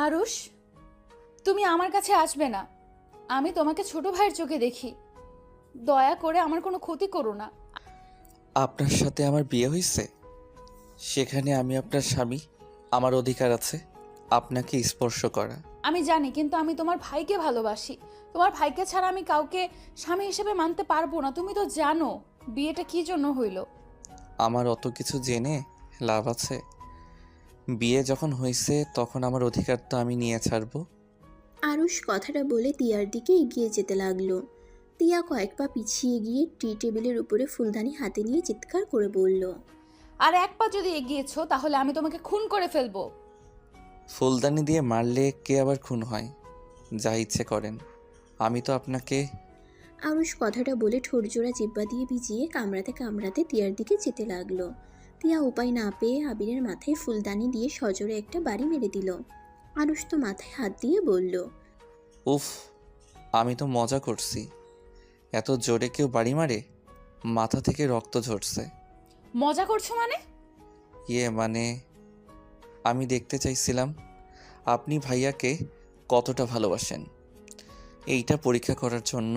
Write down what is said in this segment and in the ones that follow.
আরুষ, তুমি আমার কাছে আসবে না। আমি তোমাকে ছোট ভাইয়ের চোখে দেখি। দয়া করে আমার কোনো ক্ষতি করো না। আপনার সাথে আমার বিয়ে হয়েছে, সেখানে আমি আপনার স্বামী। আমার অধিকার আছে আপনাকে স্পর্শ করা। আমি জানি, কিন্তু আমি তোমার ভাইকে ভালোবাসি। তোমার ভাইকে ছাড়া আমি কাউকে স্বামী হিসেবে মানতে পারবো না। তুমি তো জানো বিয়েটা কি জন্য হইল। আমার অত কিছু জেনে লাভ আছে? বিয়ে যখন হয়েছে তখন আমার অধিকার তো আমি নিয়ে ছাড়বো। আরুষ কথাটা বলে তিয়ার দিকে এগিয়ে যেতে লাগলো। তিয়া কয়েক পা পিছিয়ে গিয়ে টি টেবিলের উপরে ফুলদানি হাতে নিয়ে চিৎকার করে বলল, আর এক পা যদি এগিয়েছো তাহলে আমি তোমাকে খুন করে ফেলবো। ফুলদানি দিয়ে মারলে কে আবার খুন হয়? যা ইচ্ছে করেন, আমি তো আপনাকে। আরুষ কথাটা বলে ঠোঁটজোড়া জিব্বা দিয়ে ভিজিয়ে কামড়াতে কামড়াতে তিয়ার দিকে যেতে লাগলো। তিয়া উপায় না পেয়ে আবিরের মাথায় ফুলদানি দিয়ে সজোরে একটা বাড়ি মেরে দিল। আরুষ তো মাথায় হাত দিয়ে বলল, উফ, আমি তো মজা করছি। এত জোরে কেউ বাড়ি মারে? মাথা থেকে রক্ত ঝরছে। মজা করছো মানে? মানে আমি দেখতে চাইছিলাম আপনি ভাইয়াকে কতটা ভালোবাসেন। এইটা পরীক্ষা করার জন্য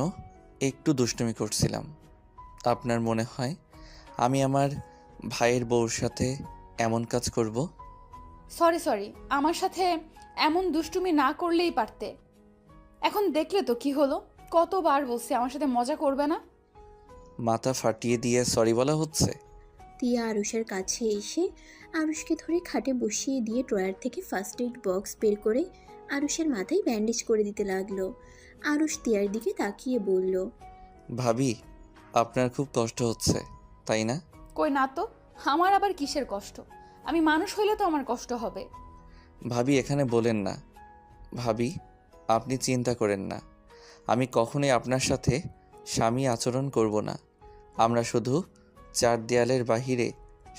একটু দুষ্টুমি করছিলাম। আপনার মনে হয় আমি আমার ভাইয়ের বউর সাথে এমন কাজ করব? সরি সরি, আমার সাথে এমন দুষ্টুমি না করলেই পারতে। এখন দেখলে তো কি হলো। কতবার বলছি আমার সাথে মজা করবে না। মাথা ফাটিয়ে দিয়ে সরি বলা হচ্ছে? তিয়া আরুষের কাছে এসে আরুষকে ধরে খাটে বসিয়ে দিয়ে ড্রয়ার থেকে ফার্স্ট এইড বক্স বের করে আরুষের মাথায় ব্যান্ডেজ করে দিতে লাগলো। আরুষ তিয়ার দিকে তাকিয়ে বলল, ভাবি, আপনার খুব কষ্ট হচ্ছে তাই না? কই না তো। আমার আবার কিসের কষ্ট? আমি মানুষ হইলে তো আমার কষ্ট হবে। ভাবি এখানে বলেন না। ভাবি, আপনি চিন্তা করেন না। আমি কখনোই আপনার সাথে স্বামী আচরণ করব না। আমরা শুধু চার দেয়ালের বাহিরে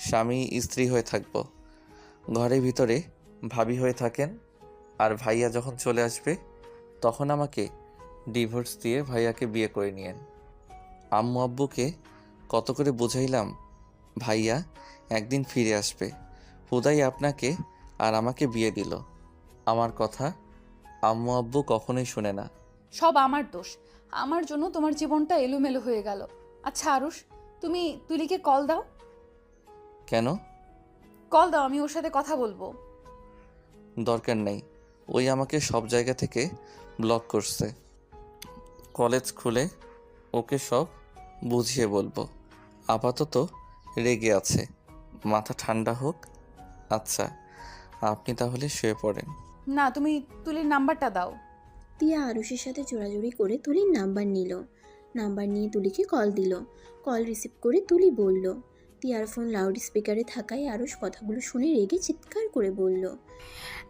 স্বামী স্ত্রী হয়ে থাকব। ঘরের ভিতরে ভাবি হয়ে থাকেন। আর ভাইয়া যখন চলে আসবে তখন আমাকে ডিভোর্স দিয়ে ভাইয়াকে বিয়ে করে নিয়েন। আম্মু আব্বুকে কত করে বুঝাইলাম ভাইয়া একদিন ফিরে আসবে, হুদাই আপনাকে আর আমাকে বিয়ে দিল। আমার কথা আম্মু আব্বু কখনোই শুনে না। সব আমার দোষ। আমার জন্য তোমার জীবনটা এলোমেলো হয়ে গেল। আচ্ছা আরুষ, তুমি তুলিকে কল দাও। কেন? কল দাও, আমি ওর সাথে কথা বলবো। দরকার নেই, ওই আমাকে সব জায়গা থেকে ব্লক করছে। কলেজ খুলে ওকে সব বুঝিয়ে বলবো। আপাতত রেগে আছে, মাথা ঠান্ডা হোক। আচ্ছা, আপনি তাহলে শুয়ে পড়েন। না, তুমি তুলির নাম্বারটা দাও। তিয়া আরুষের সাথে জোড়াজুড়ি করে তুলির নাম্বার নিল। নাম্বার নিয়ে তুলিকে কল দিল। কল রিসিভ করে তুলি বলল। তিয়ার ফোন লাউড স্পিকারে থাকায় আরুষ কথাগুলো শুনে রেগে চিৎকার করে বলল,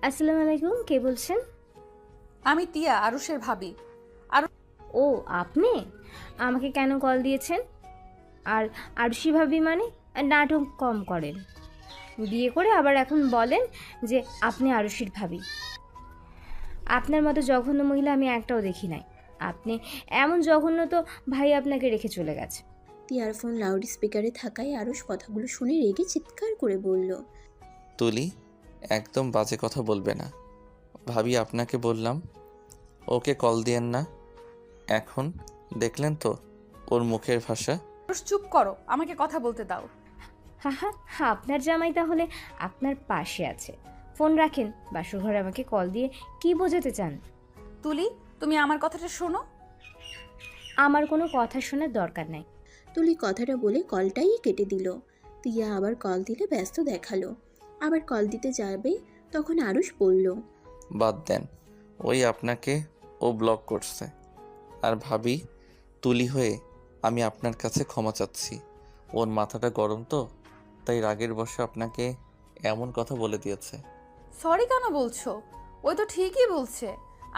আসসালামু আলাইকুম, কে বলছেন? আমি তিয়া, আরুষের ভাবি। ও আপনি আমাকে কেন কল দিয়েছেন? আর আরশি ভাবি মানে? নাটক কম করেন। বিয়ে করে আবার এখন বলেন যে আপনি আরশির ভাবি। আপনার মতো জঘন্য মহিলা আমি একটাও দেখি নাই। আপনি এমন জঘন্য তো ভাই আপনাকে রেখে চলে গেছে। তিয়ার ফোন লাউড স্পিকারে থাকায় আরুষ কথাগুলো শুনে রেগে চিৎকার করে বলল, তুলি, একদম বাজে কথা বলবে না। ভাবি আপনাকে বললাম ওকে কল দিয়েন না। এখন দেখলেন তো ওর মুখের ভাষা। আরুষ চুপ করো, আমাকে কথা বলতে দাও। হা হা হা, আপনার জামাই তাহলে আপনার পাশে আছে। ফোন রাখেন, বাসর ঘরে আমাকে কল দিয়ে কি বোঝাতে চান? তুলি, তুমি আমার কথাটা শোনো। আমার কোনো কথা শোনার দরকার নাই। তুলি কথাটা বলে কলটাই কেটে দিল। তিয়া আবার কল দিলে ব্যস্ত দেখালো। আবার কল দিতে যাবে তখন আরুষ বলল, বাদ দেন, ওই আপনাকে ও ব্লক করছে। আর ভাবি, তুলি হয়ে আমি আপনার কাছে ক্ষমা চাচ্ছি। ওর মাথাটা গরম তো, তাই রাগের বশে আপনাকে এমন কথা বলে দিয়েছে। সরি কেন বলছো? ওই তো ঠিকই বলছে।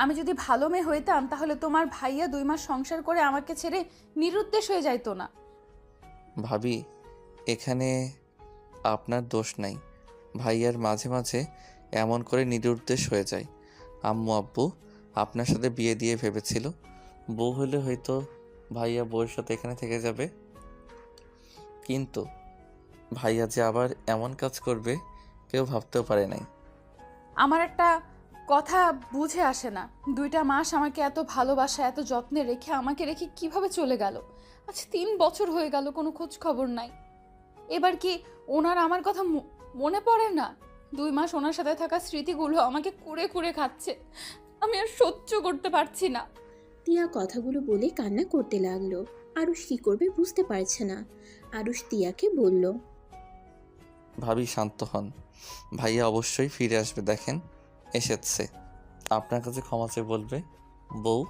আমি যদি ভালো মেয়ে হইতাম তাহলে তোমার ভাইয়া 2 মাস সংসার করে আমাকে ছেড়ে নিরুদ্দেশ হয়ে যাইতো না। ভাবি, এখানে আপনার দোষ নাই। ভাইয়ার মাঝে মাঝে এমন করে নিরুদ্দেশ হয়ে যায়। আম্মু আব্বু আপনার সাথে বিয়ে দিয়ে ভেবেছিল বউ হলে হয়তো ভাইয়া বউয়ের সাথে এখানে থেকে যাবে, কিন্তু ভাইয়া যে আবার এমন কাজ করবে কেউ ভাবতেও পারে নাই। আমার একটা কথা বুঝে আসে না। 2টা মাস আমাকে এত ভালোবাসা এত যত্নে রেখে আমাকে রেখে কিভাবে চলে গেল। আচ্ছা 3 বছর হয়ে গেল, কোনো খোঁজ খবর নাই। এবার কি ওনার আমার কথা মনে পড়ে না? 2 মাস ওনার সাথে থাকা স্মৃতিগুলো আমাকে কুড়ে কুড়ে খাচ্ছে। আমি আর সহ্য করতে পারছি না। তিয়া কথাগুলো বলে কান্না করতে লাগলো। আরুষ কি করবে বুঝতে পারছে না। আরুষ তিয়াকে বলল, ভাবি শান্ত হন, ভাইয়া অবশ্যই ফিরে আসবে, দেখেন এসেছে। আপনার কাছে ক্ষমা চেয়ে বলবে, বউ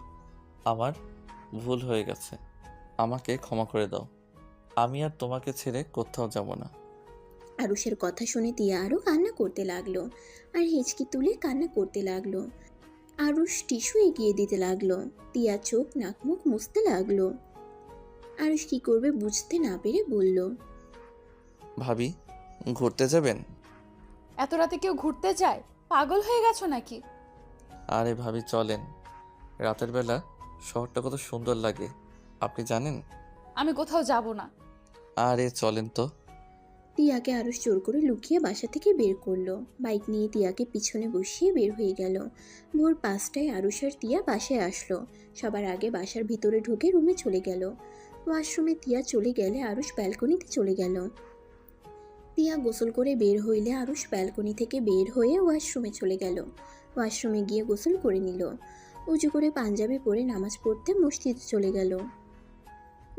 আমার ভুল হয়ে গেছে, আমাকে ক্ষমা করে দাও, আমি আর তোমাকে ছেড়ে কোথাও যাব না। আরুষের কথা শুনে তিয়া আরও কান্না করতে লাগলো আর হেঁচকি তুলে কান্না করতে লাগলো। আরুষ টিস্যু এগিয়ে দিতে লাগলো। তিয়া চোখ নাক মুখ মুছতে লাগলো। আরুষ কি করবে বুঝতে না পেরে বলল, ভাবি ঘুরতে যাবেন? এত রাতে কেউ ঘুরতে যায়? পাগল হয়ে গেছো নাকি? আরে ভাবি চলেন, রাতের বেলা শহরটা কত সুন্দর লাগে আপনি জানেন। আমি কোথাও যাব না। আরে চলেন তো। তিয়াকে আরুষ জোর করে লুকিয়ে বাসা থেকে বের করলো। বাইক নিয়ে তিয়াকে পিছনে বসিয়ে বের হয়ে গেল। ভোর 5টায় আরুষ আর তিয়া বাসায় আসলো। সবার আগে বাসার ভিতরে ঢুকে রুমে চলে গেল। ওয়াশরুমে তিয়া চলে গেলে আরুষ ব্যালকনিতে চলে গেল। তিয়া গোসল করে বের হইলে আরুষ ব্যালকনি থেকে বের হয়ে ওয়াশরুমে চলে গেল। ওয়াশরুমে গিয়ে গোসল করে নিল। উজু করে পাঞ্জাবি পরে নামাজ পড়তে মসজিদে চলে গেল।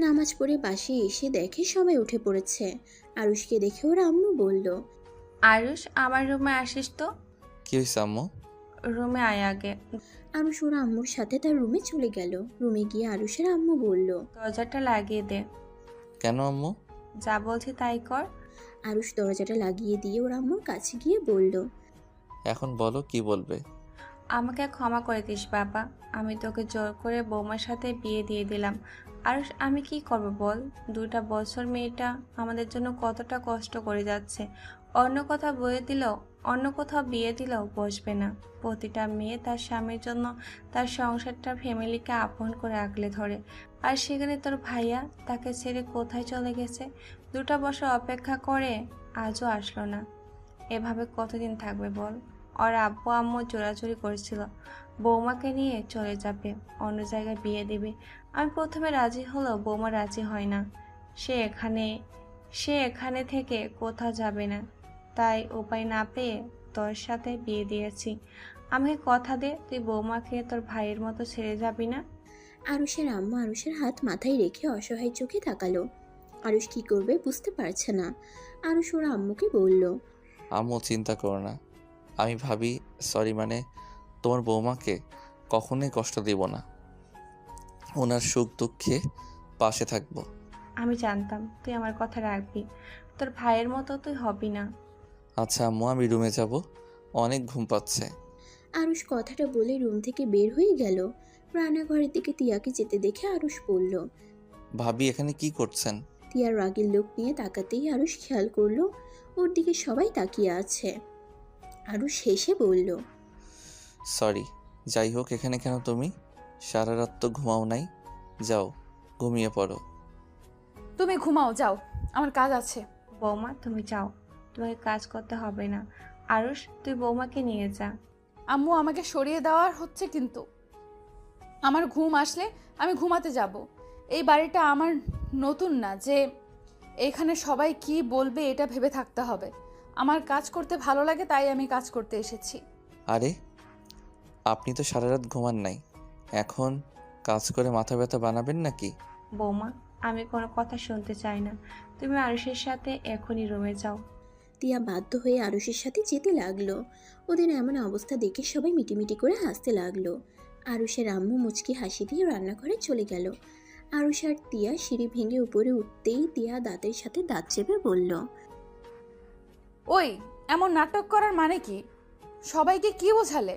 নামাজ পড়ে বাসে এসে দেখে সবাই উঠে পড়েছে। আরুষকে দেখে ওর আম্মু বলল, আয়ুষ, আমার রুমে আসিস তো। কি হয়েছে আম্মু? রুমে আয় আগে। আরুষ ওর আম্মুর সাথে তার রুমে চলে গেল। রুমে গিয়ে আরুষের আম্মু বলল, দরজাটা লাগিয়ে দে। কেন আম্মু? যা বলছি তাই কর। আরুষ দরজাটা লাগিয়ে দিয়ে ওর আম্মুর কাছে গিয়ে বলল, এখন বলো কি বলবে। আমাকে ক্ষমা করে দিস বাবা, আমি তোকে জোর করে বৌমার সাথে বিয়ে দিয়ে দিলাম। আয়ুষ, আমি কি করব বল? 2টা বছর মেয়েটা আমাদের জন্য কতটা কষ্ট করে যাচ্ছে। অন্য কোথাও বিয়ে দিলেও বসবে না। প্রতিটা মেয়ে তার স্বামীর জন্য তার সংসারটা ফ্যামিলিকে আপন করে আগলে ধরে। আর সেখানে তোর ভাইয়া তাকে ছেড়ে কোথায় চলে গেছে। 2টা বছর অপেক্ষা করে আজও আসলো না। এভাবে কতদিন থাকবে বল? ওর আব্বু আম্মু জোরাজুরি করেছিল বৌমাকে নিয়ে চলে যাবে, অন্য জায়গায় বিয়ে দেবে। আমি প্রথমে রাজি হলেও বৌমা রাজি হয় না। সে এখানে থেকে কোথাও যাবে না। তাই উপায় না পেয়ে তোর সাথে বিয়ে দিয়েছি। আমাকে কথা দে, তুই বৌমাকে তোর ভাইয়ের মতো ছেড়ে যাবি না। আরুষের আম্মু আরুষের হাত মাথায় রেখে অসহায় চোখে তাকালো। আরুষ কি করবে বুঝতে পারছে না। আরুষ ওর আম্মুকে বলল, আম্মু চিন্তা করো না, আমি ভাবি সরি মানে তোমার বৌমাকে কখনোই কষ্ট দিব না, ওনার সুখ দুঃখে পাশে থাকবো। আমি জানতাম তুই আমার কথা রাখবি। তোর ভাইয়ের মতো তুই হবি না। আচ্ছা আম্মু আমি রুমে যাব, অনেক ঘুম পাচ্ছে। আরুষ কথাটা বলে রুম থেকে বের হয়ে গেল। রান্নাঘরের দিকে তিয়াকে যেতে দেখে আরুষ বলল, ভাবি এখানে কি করছেন? তিয়ার রাগের লোক নিয়ে তাকাতেই আরুষ খেয়াল করলো ওর দিকে সবাই তাকিয়ে আছে। আরুষ হেসে বলল, সরি। যাই হোক এখানে কেন তুমি? সারা রাত তো ঘুমাও নাই, যাও ঘুমিয়ে পড়ো। তুমি ঘুমাও, যাও, আমার কাজ আছে। বৌমা তুমি যাও, তোমাকে কাজ করতে হবে না। আরুষ, তুই বৌমাকে নিয়ে যা। আম্মু আমাকে সরিয়ে দেওয়ার হচ্ছে, কিন্তু আমার ঘুম আসলে আমি ঘুমাতে যাব। এই বাড়িটা আমার নতুন না যে এখানে সবাই কি বলবে এটা ভেবে থাকতে হবে। আমার কাজ করতে ভালো লাগে, তাই আমি কাজ করতে এসেছি। আরে আপনি তো সারা রাত ঘুমান নাই, এখন কাজ করে মাথা ব্যথা বানাবেন নাকি? বৌমা, আমি কোনো কথা শুনতে চাই না। তুমি আরুষের সাথে এখনই রুমে যাও। তিয়া বাধ্য হয়ে আরুষের সাথে যেতে লাগলো। ওদের এমন অবস্থা দেখে সবাই মিটিমিটি করে হাসতে লাগলো। আরুষের আম্মু মুচকি হাসি দিয়ে রান্নাঘরে চলে গেল। আরুষ আর তিয়া সিঁড়ি ভেঙে উপরে উঠতেই তিয়া দাঁতের সাথে দাঁত চেপে বলল, ওই এমন নাটক করার মানে কি? সবাইকে কি বোঝালে?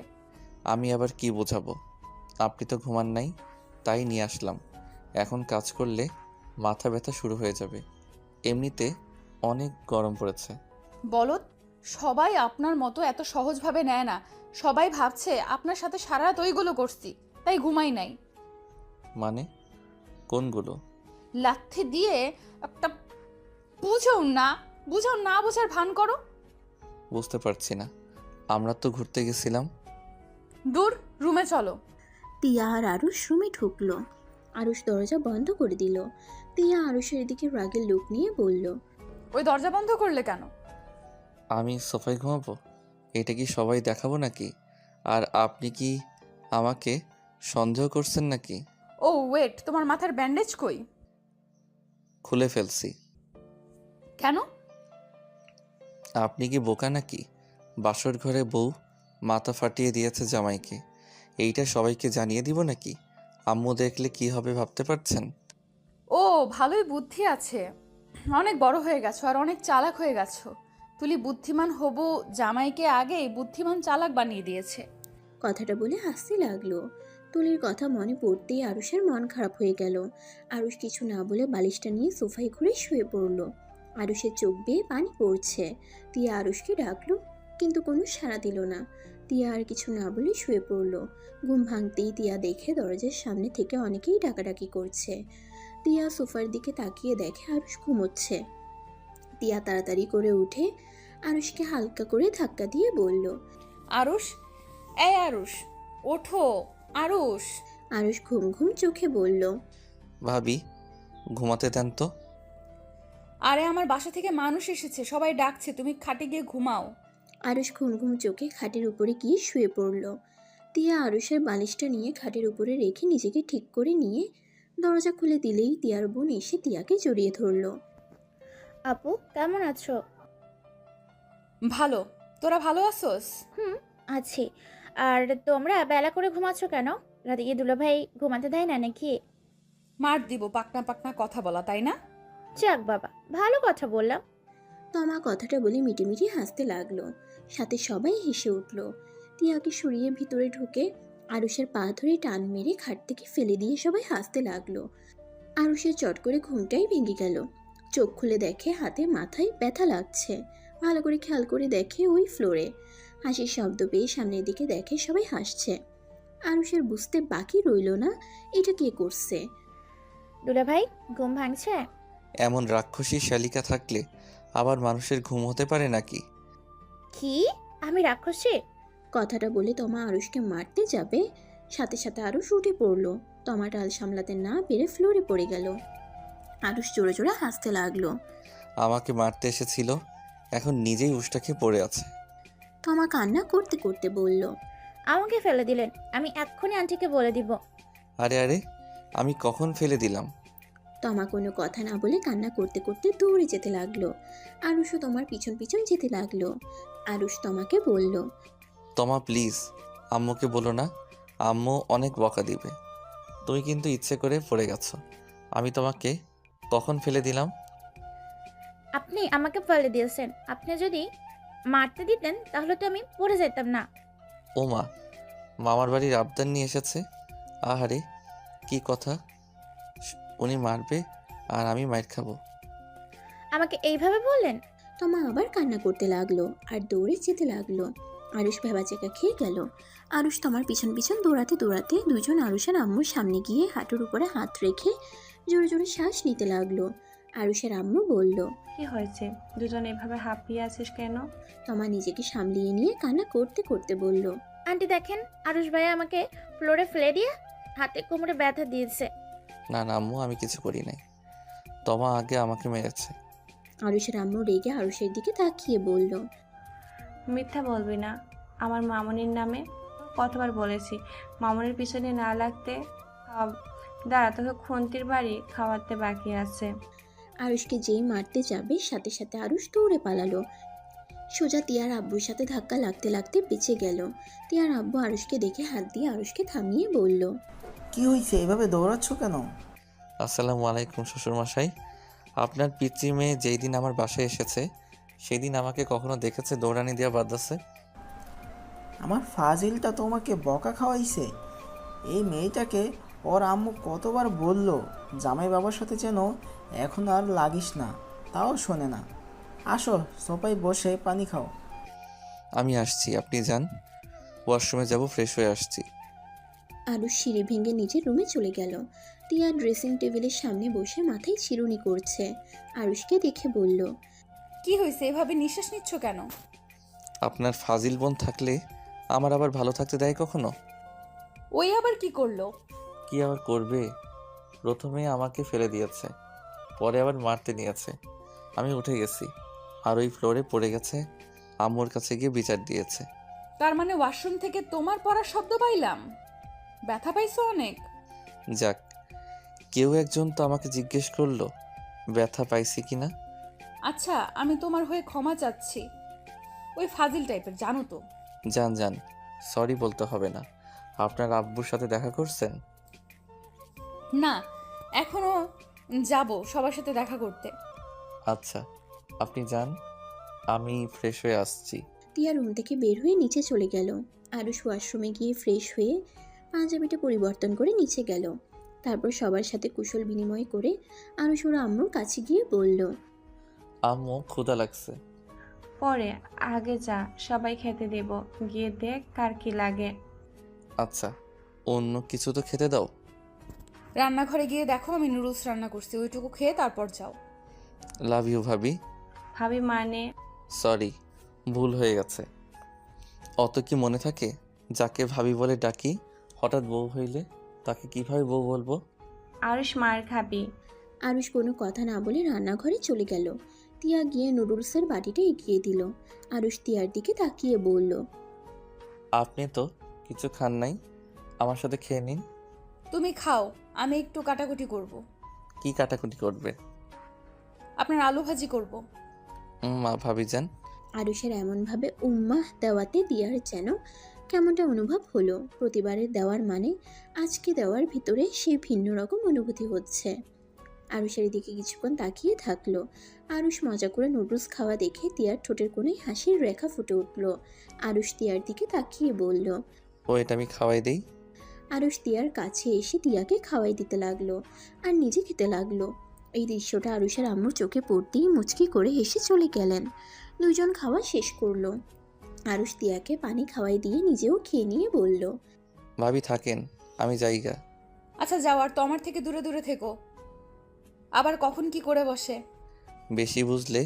আমি আবার কি বোঝাবো, আপনি তো ঘুমান নাই তাই নিয়ে আসলাম। এখন কাজ করলে মাথা ব্যথা শুরু হয়ে যাবে, এমনিতে অনেক গরম পড়েছে। বলদ, সবাই আপনার মতো এত সহজভাবে নেয় না। সবাই ভাবছে আপনার সাথে সারা রাত ওইগুলো করছি, তাই ঘুমাই নাই। মানে কোনগুলো? লাথি দিয়ে একটা বুঝাও না বোঝার ভান করো। বুঝতে পারছি না, আমরা তো ঘুরতে গেছিলাম। দূর, রুমে চলো। তিয়া আর আরুষ রুমে ঢুকলো। আরুষ দরজা বন্ধ করে দিল। তিয়া আরুষের দিকে রাগের লুক নিয়ে বলল, ওই দরজা বন্ধ করলে কেন? আমি সোফায় ঘুমাবো? এটা কি সবাই দেখাবো নাকি? আর আপনি কি আমাকে সন্দেহ করছেন নাকি? ও ওয়েট, তোমার মাথার ব্যান্ডেজ কই? খুলে ফেলছি। কেন? আপনি কি বোকা নাকি? বাসর ঘরে বউ মাথা ফাটিয়ে দিয়েছে জামাইকে, এইটা সবাইকে জানিয়ে দিব নাকি? আম্মু দেখলে কি হবে ভাবতে পারছেন? ও, ভালোই বুদ্ধি আছে। অনেক বড় হয়ে গেছো আর অনেক চালাক হয়ে গেছো। তুলি বুদ্ধিমান হবু জামাইকে আগেই বুদ্ধিমান চালাক বানিয়ে দিয়েছে। কথাটা বলে হাসতে লাগলো। তুলির কথা মনে পড়তেই আরুষের মন খারাপ হয়ে গেল। আরুষ কিছু না বলে বালিশটা নিয়ে সোফায় ঘুরে শুয়ে পড়ল। আরুষের চোখ বেয়ে পানি পড়ছে। তিয়া আরুষকে ডাকলো, কিন্তু কোনো সাড়া দিল না। তিয়া আর কিছু না বলে শুয়ে পড়ল। ঘুম ভাঙতেই তিয়া দেখে দরজার সামনে থেকে অনেকেই ডাকাডাকি করছে। তিয়া সোফার দিকে তাকিয়ে দেখে আরুষ ঘুমোচ্ছে। তিয়া তাড়াতাড়ি করে উঠে আরুষকে হালকা করে ধাক্কা দিয়ে বলল, আরুষ, এই আরুষ, ওঠো আরুষ। আরুষ ঘুম ঘুম চোখে বলল, ভাবি, ঘুমাতে দেন তো। আরে আমার বাসা থেকে মানুষ এসেছে, সবাই ডাকছে, তুমি খাটে গিয়ে ঘুমাও। আরুষ ঘুম ঘুম চোখে খাটের উপরে গিয়ে শুয়ে পড়ল। তিয়া আরুষের বালিশটা নিয়ে খাটের উপরে রেখে নিজেকে ঠিক করে নিয়ে দরজা খুলে দিলেই তিয়ার বোন এসে তিয়াকে জড়িয়ে ধরল। আপু কেমন আছো? ভালো, তোরা ভালো আছোস? আছি। আর তোমরা বেলা করে ঘুমাচ্ছ কেন? রাতে গিয়ে দুলাভাই ঘুমাতে দেয় না নাকি? মার দিব পাকনা পাকনা কথা বলা, তাই না? যাক বাবা, ভালো কথা বললাম। তমা কথাটা বলে মিটিমিটি হাসতে লাগলো। সাথে সবাই হেসে উঠল। তিয়াকে সরিয়ে ভিতরে ঢুকে আরুষের পা ধরে টান মেরে খাট থেকে ফেলে দিয়ে সবাই হাসতে লাগলো। আরুষের চট করে ঘুমটাই ভেঙে গেল। চোখ খুলে দেখে হাতে মাথায় ব্যথা লাগছে। ভালো করে খেয়াল করে দেখে ওই ফ্লোরে। হাসির শব্দ পেয়ে সামনের দিকে দেখে সবাই হাসছে। আরুষের বুঝতে বাকি রইল না এটা কে করছে। দুলাভাই ঘুম ভাঙছে? এমন রাক্ষসী শালিকা থাকলে আবার মানুষের ঘুম হতে পারে নাকি? কি? আমি রাক্ষসী? কথাটা বলে তমা আরুষকে মারতে যাবে, সাথে সাথে আরুষ উঠে পড়লো। তমা ডাল সামলাতে না পেরে ফ্লোরে পড়ে গেল। আরুষ জোরে জোরে হাসতে লাগলো। আমাকে মারতে এসেছিল, এখন নিজেই উষ্টাকে পড়ে আছে। তমা কান্না করতে করতে বলল, আমাকে ফেলে দিলেন, আমি এক্ষুনি আন্টিকে বলে দিব। আরে আরে, আমি কখন ফেলে দিলাম? তমা কোনো কথা না বলে কান্না করতে করতে দৌড়ে যেতে লাগলো। আরুষও তোমার পিছন পিছন যেতে লাগলো। আরুষ তমাকে বলল, তমা প্লিজ, আম্মুকে বলো না, আম্মু অনেক বকা দিবে। তুমি কিন্তু ইচ্ছে করে পড়ে গেছো। আমি তোমাকে কখন ফেলে দিলাম? আপনি আমাকে ফেলে দিয়েছেন। আপনি যদি মারতে দিতেন তাহলে তো আমি পড়ে যেতাম না। ও মা, মামার বাড়ির আবদার নিয়ে এসেছে। আহারে, কি কথা! উনি মারবে আর আমি মাইর খাবো। আমাকে এইভাবে বললেন? তমা আবার কান্না করতে লাগলো আর দৌড়ে যেতে লাগলো। আরুষ ভেবাচেকা খেয়ে গেল। আরুষ তোমার পিছন পিছন দৌড়াতে দৌড়াতে দুজন আরুষের আম্মুর সামনে গিয়ে হাঁটুর উপরে হাত রেখে জোরে জোরে শ্বাস নিতে লাগলো। আরুষের আম্মু বলল, কি হয়েছে? দুজন এভাবে হাঁপিয়ে আছিস কেন? তমা নিজেকে সামলিয়ে নিয়ে কান্না করতে করতে বলল, আন্টি দেখেন, আরুষ ভাইয়া আমাকে ফ্লোরে ফেলে দিয়ে হাতে কোমরে ব্যথা দিয়েছে। না না আম্মু, আমি কিছু করি নাই। তমা আগে আমাকে মেরেছে। আরুষের আম্মু রেগে আরুষের দিকে তাকিয়ে বলল, মিথ্যা বলবি না। আমার মামনির নামে কতবার বলেছি মামনির পিছনে না লাগতে। দাঁড়া, তোকে খুন্তির বাড়ি খাওয়াতে বাকি আছে। আরুষকে যেই মারতে যাবে সাথে সাথে আরুষ দৌড়ে পালালো। সোজা তিয়ার আব্বুর সাথে ধাক্কা লাগতে লাগতে বেঁচে গেল। তিয়ার আব্বু আরুষকে দেখে হাত দিয়ে আরুষকে থামিয়ে বলল, কি হয়েছে, এভাবে দৌড়াচ্ছ কেন? আসসালামু আলাইকুম শ্বশুরমশাই। আপনার পিতৃ মেয়ে যেই দিন আমার বাসায় এসেছে সেই দিন আমাকে কখনো দেখেছে দৌড়ানি দেওয়া বাদ আছে? আমার ফাজিলটা তোমাকে বকা খাওয়াইছে। এই মেয়েটাকে ওর আম্মু কতবার বলল জামাই বাবার সাথে যেন এখন আর লাগিস না, তাও শোনে না। আসো সোফায় বসে পানি খাও। আমি আসছি, আপনি যান, ওয়াশরুমে যাব, ফ্রেশ হয়ে আসছি। আরুষ সিঁড়ি ভেঙে নিজের রুমে চলে গেল। টিয়া ড্রেসিং টেবিলের সামনে বসে মাথায় চিরুনি করছে। আরুষকে দেখে বলল, কি হয়েছে, এভাবে নিঃশ্বাস নিচ্ছ কেন? আপনার ফাজিল বোন থাকলে আমার আবার ভালো থাকতে দেয় কখনো? ওই আবার কি করলো? কি আবার করবে? প্রথমে আমাকে ফেলে দিয়েছে, পরে আবার মারতে নিয়েছে। আমি উঠে গেছি, আর ওই ফ্লোরে পড়ে গেছে। আম্মুর কাছে গিয়ে বিচার দিয়েছে। তার মানে ওয়াশরুম থেকে তোমার পড়ার শব্দ পাইলাম। ব্যথা পাইছো অনেক? যাক, কেউ একজন তো আমাকে জিজ্ঞেস করলো ব্যথা পাইছি কিনা। আচ্ছা, আমি তোমার হয়ে ক্ষমা চাচ্ছি। ওই ফাজিল টাইপের, জানো তো। যান যান, সরি বলতে হবে না। আপনার আব্বুর সাথে দেখা করছেন? না, এখনো যাব সবার সাথে দেখা করতে। আচ্ছা, আপনি যান, আমি ফ্রেশ হয়ে আসছি। টিয়া রুম থেকে বের হয়ে নিচে চলে গেল। আরুষ ওয়াশরুমে গিয়ে ফ্রেশ হয়ে পাঞ্জাবিটা পরিবর্তন করে নিচে গেল। তারপর সবার সাথে কুশল বিনিময় করে আরুষ ওর আম্মুর কাছে গিয়ে বলল, আম্মু ক্ষুধা লাগছে। পরে, আগে যা, সবাই খেতে দেব, গিয়ে দেখ কার কি লাগে। আচ্ছা, অন্য কিছু তো খেতে দাও। রান্নাঘরে গিয়ে দেখো আমি নুডলস রান্না করছি, ওইটুকু খেয়ে তারপর যাও। লাভ ইউ ভাবি। ভাবি মানে? সরি, ভুল হয়ে গেছে। অত কি মনে থাকে, যাকে ভাবি বলে ডাকি হঠাৎ বউ হইলে তাকে কিভাবে বউ বলবো? আরুষ, মার খাবি। আরুষ কোনো কথা না বলে রান্নাঘরে চলে গেল। টিয়া গিয়ে নুডলসের বাটিটা এগিয়ে দিল। আরুষ টিয়ার দিকে তাকিয়ে বলল, আপনি তো কিছু খান নাই, আমার সাথে খেয়ে নিন। তুমি খাও, আমি একটু কাটাকুটি করব। কি কাটাকুটি করবে? আপনার আলু ভাজি করব। মা ভাবি যান। আরুষের এমনভাবে উম্মাহ দেওয়াতে টিয়ার যেন কেমনটা অনুভব হলো। প্রতিবারের দেওয়ার মানে আজকে দেওয়ার ভিতরে সেই ভিন্ন রকম অনুভূতি হচ্ছে। আরুষের দিকে কিছুক্ষণ তাকিয়ে থাকলো। আরুষ মজা করে নুডলস খাওয়া দেখে টিয়ার ঠোঁটের কোণে হাসির রেখা ফুটে উঠল। আরুষ টিয়ার দিকে তাকিয়ে বলল, ও এটা আমি খাওয়াই দেই। আরুষ টিয়ার কাছে এসে টিয়াকে খাওয়াই দিতে লাগলো আর নিজে খেতে লাগলো। এই দৃশ্যটা আরুষের আম্মুর চোখে পড়তেই মুচকি করে হেসে চলে গেলেন। দুজন খাওয়া শেষ করলো। আরুষ টিয়াকে পানি খাওয়াই দিয়ে নিজেও খেয়ে নিয়ে বলল, ভাবি থাকেন, আমি যাইগা। আচ্ছা যাও, আর তো আমার থেকে দূরে দূরে থেকো। আবার কখন কি করে বসে। বেশি বুঝলে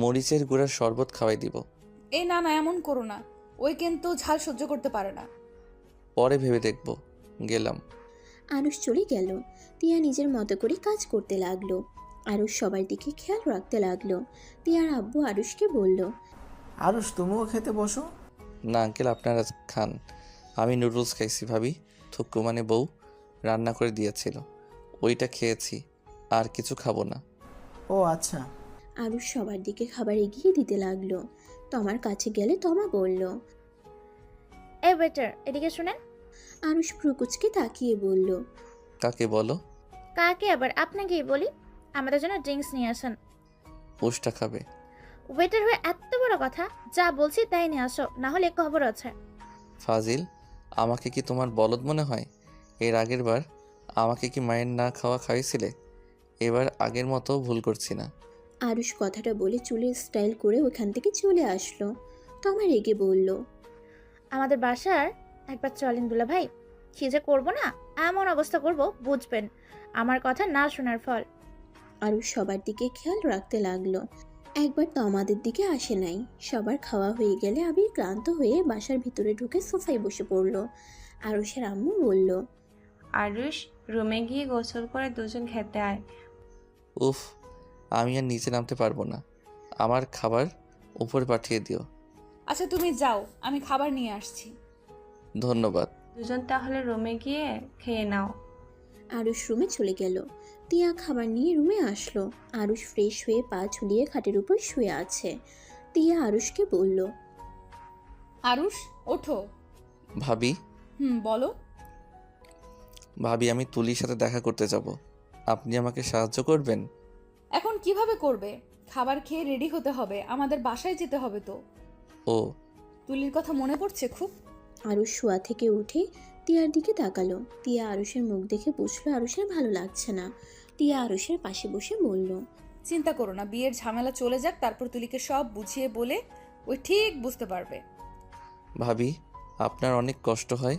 মরিচের গুঁড়ার শরবত খাওয়াই দিব। এই না না, এমন করো না। ওই কিন্তু ঝাল সহ্য করতে পারে না। পরে ভেবে দেখব। গেলাম। আরুষ চলে গেল। টিয়া নিজের মতো করে কাজ করতে লাগলো। আরুষ সবার দিকে খেয়াল রাখতে লাগলো। টিয়ার আব্বু আরুষকে বলল, আরুষ, তুমিও খেতে বসো। না আঙ্কেল, আপনারা খান। আমি নুডলস খাইছি ভাবি, থুক্কু মানে বউ রান্না করে দিয়েছিল, ওইটা খেয়েছি, আর কিছু খাবো না। ও আচ্ছা। আরুষ সবার দিকে খাবার এগিয়ে দিতে লাগলো। তমার কাছে গেলে তমা বলল, এই ওয়েটার, এদিকে শুনেন। আরুষ ভ্রুকুচকে তাকিয়ে বলল, কাকে বলো? কাকে আবার? আপনাকেই বলি। আমাদের জন্য ড্রিঙ্কস নিয়ে আসেন। পোস্টটা খাবে? ওয়েটার হয়ে এত বড় কথা, যা বলছি তাই নিয়ে আসো, না হলে খবর আছে। ফাজিল, আমাকে কি তোমার বলদ মনে হয়? এর আগের বার আমাকে কি মায়ের না খাওয়া খাইয়েছিলে? এবার আগের মতো ভুল করছি না। আরুষ কথাটা বলে চুলের স্টাইল করে ওখান থেকে চলে আসলো। তমা রেগে বলল, আমাদের বাসার একবার চলেন দুলা ভাই। কি যে করবো না, এমন অবস্থা করব বুঝবেন আমার কথা না শোনার ফল। আরুষ সবার দিকে খেয়াল রাখতে লাগলো। একবার তমাদের দিকে আসে নাই। সবার খাওয়া হয়ে গেলে আবির ক্লান্ত হয়ে বাসার ভিতরে ঢুকে সোফায় বসে পড়ল। আরুষের আম্মু বলল, আরুষ, রুমে গিয়ে গোসল করে দুজন খেতে আয়। উফ, আমি আর নিচে নামতে পারবো না, আমার খাবার উপরে পাঠিয়ে দিও। আচ্ছা তুমি যাও, আমি খাবার নিয়ে আসছি। ধন্যবাদ। দুজন তাহলে রুমে গিয়ে খেয়ে নাও। আরুষ রুমে চলে গেল। টিয়া খাবার নিয়ে রুমে আসলো। আরুষ ফ্রেশ হয়ে পা ঝুলিয়ে খাটের উপর শুয়ে আছে। টিয়া আরুষকে বলল, আরুষ, ওঠো। ভাবি। বলো। ভাবি, আমি তুলির সাথে দেখা করতে যাব, আপনি আমাকে সাহায্য করবেন? এখন কিভাবে করবে? খাবার খেয়ে রেডি হতে হবে, আমাদের বাসায় যেতে হবে তো। ও, তুলির কথা মনে পড়ছে খুব। আরুষ শোয়া থেকে উঠে টিয়ার দিকে তাকালো। টিয়া আরুষের মুখ দেখে বুঝলো আরুষের ভালো লাগছে না। টিয়া আরুষের পাশে বসে বলল, চিন্তা করো না, বিয়ের ঝামেলা চলে যাক, তারপর তুলিকে সব বুঝিয়ে বলে ওই ঠিক বুঝতে পারবে। ভাবি, আপনার অনেক কষ্ট হয়,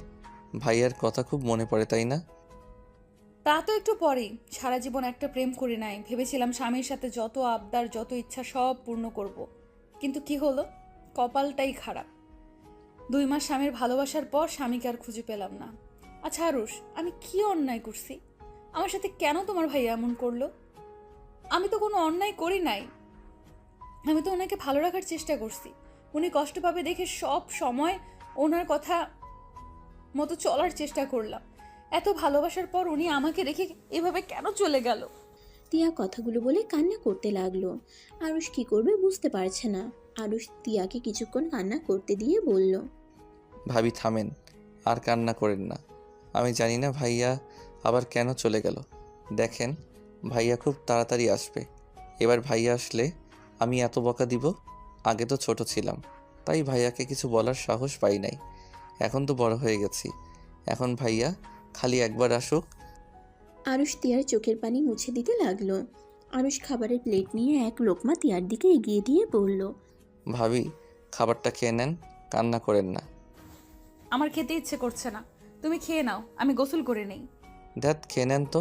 ভাইয়ার কথা খুব মনে পড়ে তাই না? তা তো একটু পরেই। সারা জীবন একটা প্রেম করি নাই, ভেবেছিলাম স্বামীর সাথে যত আবদার যত ইচ্ছা সব পূর্ণ করব। কিন্তু কি হলো, কপালটাই খারাপ। 2 মাস স্বামীর ভালোবাসার পর স্বামীকে আর খুঁজে পেলাম না। আচ্ছা আরুষ, আমি কি অন্যায় করছি? আমার সাথে কেন তোমার ভাই এমন করলো? আমি তো কোনো অন্যায় করি নাই। আমি তো ওনাকে ভালো রাখার চেষ্টা করছি। উনি কষ্ট পাবে দেখে সব সময় ওনার কথা মতো চলার চেষ্টা করলাম। এত ভালোবাসার পর উনি আমাকে রেখে এভাবে কেন চলে গেল? টিয়া কথাগুলো বলে কান্না করতে লাগলো। আরুষ কি করবে বুঝতে পারছে না। আরুষ টিয়াকে কিছুক্ষণ কান্না করতে দিয়ে বলল, ভাবি থামেন, আর কান্না করেন না। আমি জানি না ভাইয়া আবার কেন চলে গেল। দেখেন, ভাইয়া খুব তাড়াতাড়ি আসবে। এবার ভাইয়া আসলে আমি এত বকা দিব? আগে তো ছোট ছিলাম, তাই ভাইয়াকে কিছু বলার সাহস পাই নাই। এখন তো বড় হয়ে গেছি। এখন ভাইয়া খালি একবার আসুক। আরুষ টিয়ার চোখের পানি মুছে দিতে লাগলো। আরুষ খাবারের প্লেট নিয়ে এক লোকমা টিয়ার দিকে এগিয়ে দিয়ে বলল, ভাবি, খাবারটা খেয়ে নেন, কান্না করেন না। আমার খেতে ইচ্ছে করছে না, তুমি খেয়ে নাও, আমি গোসল করে নেই। ধ্যাত, খেয়ে নেন তো।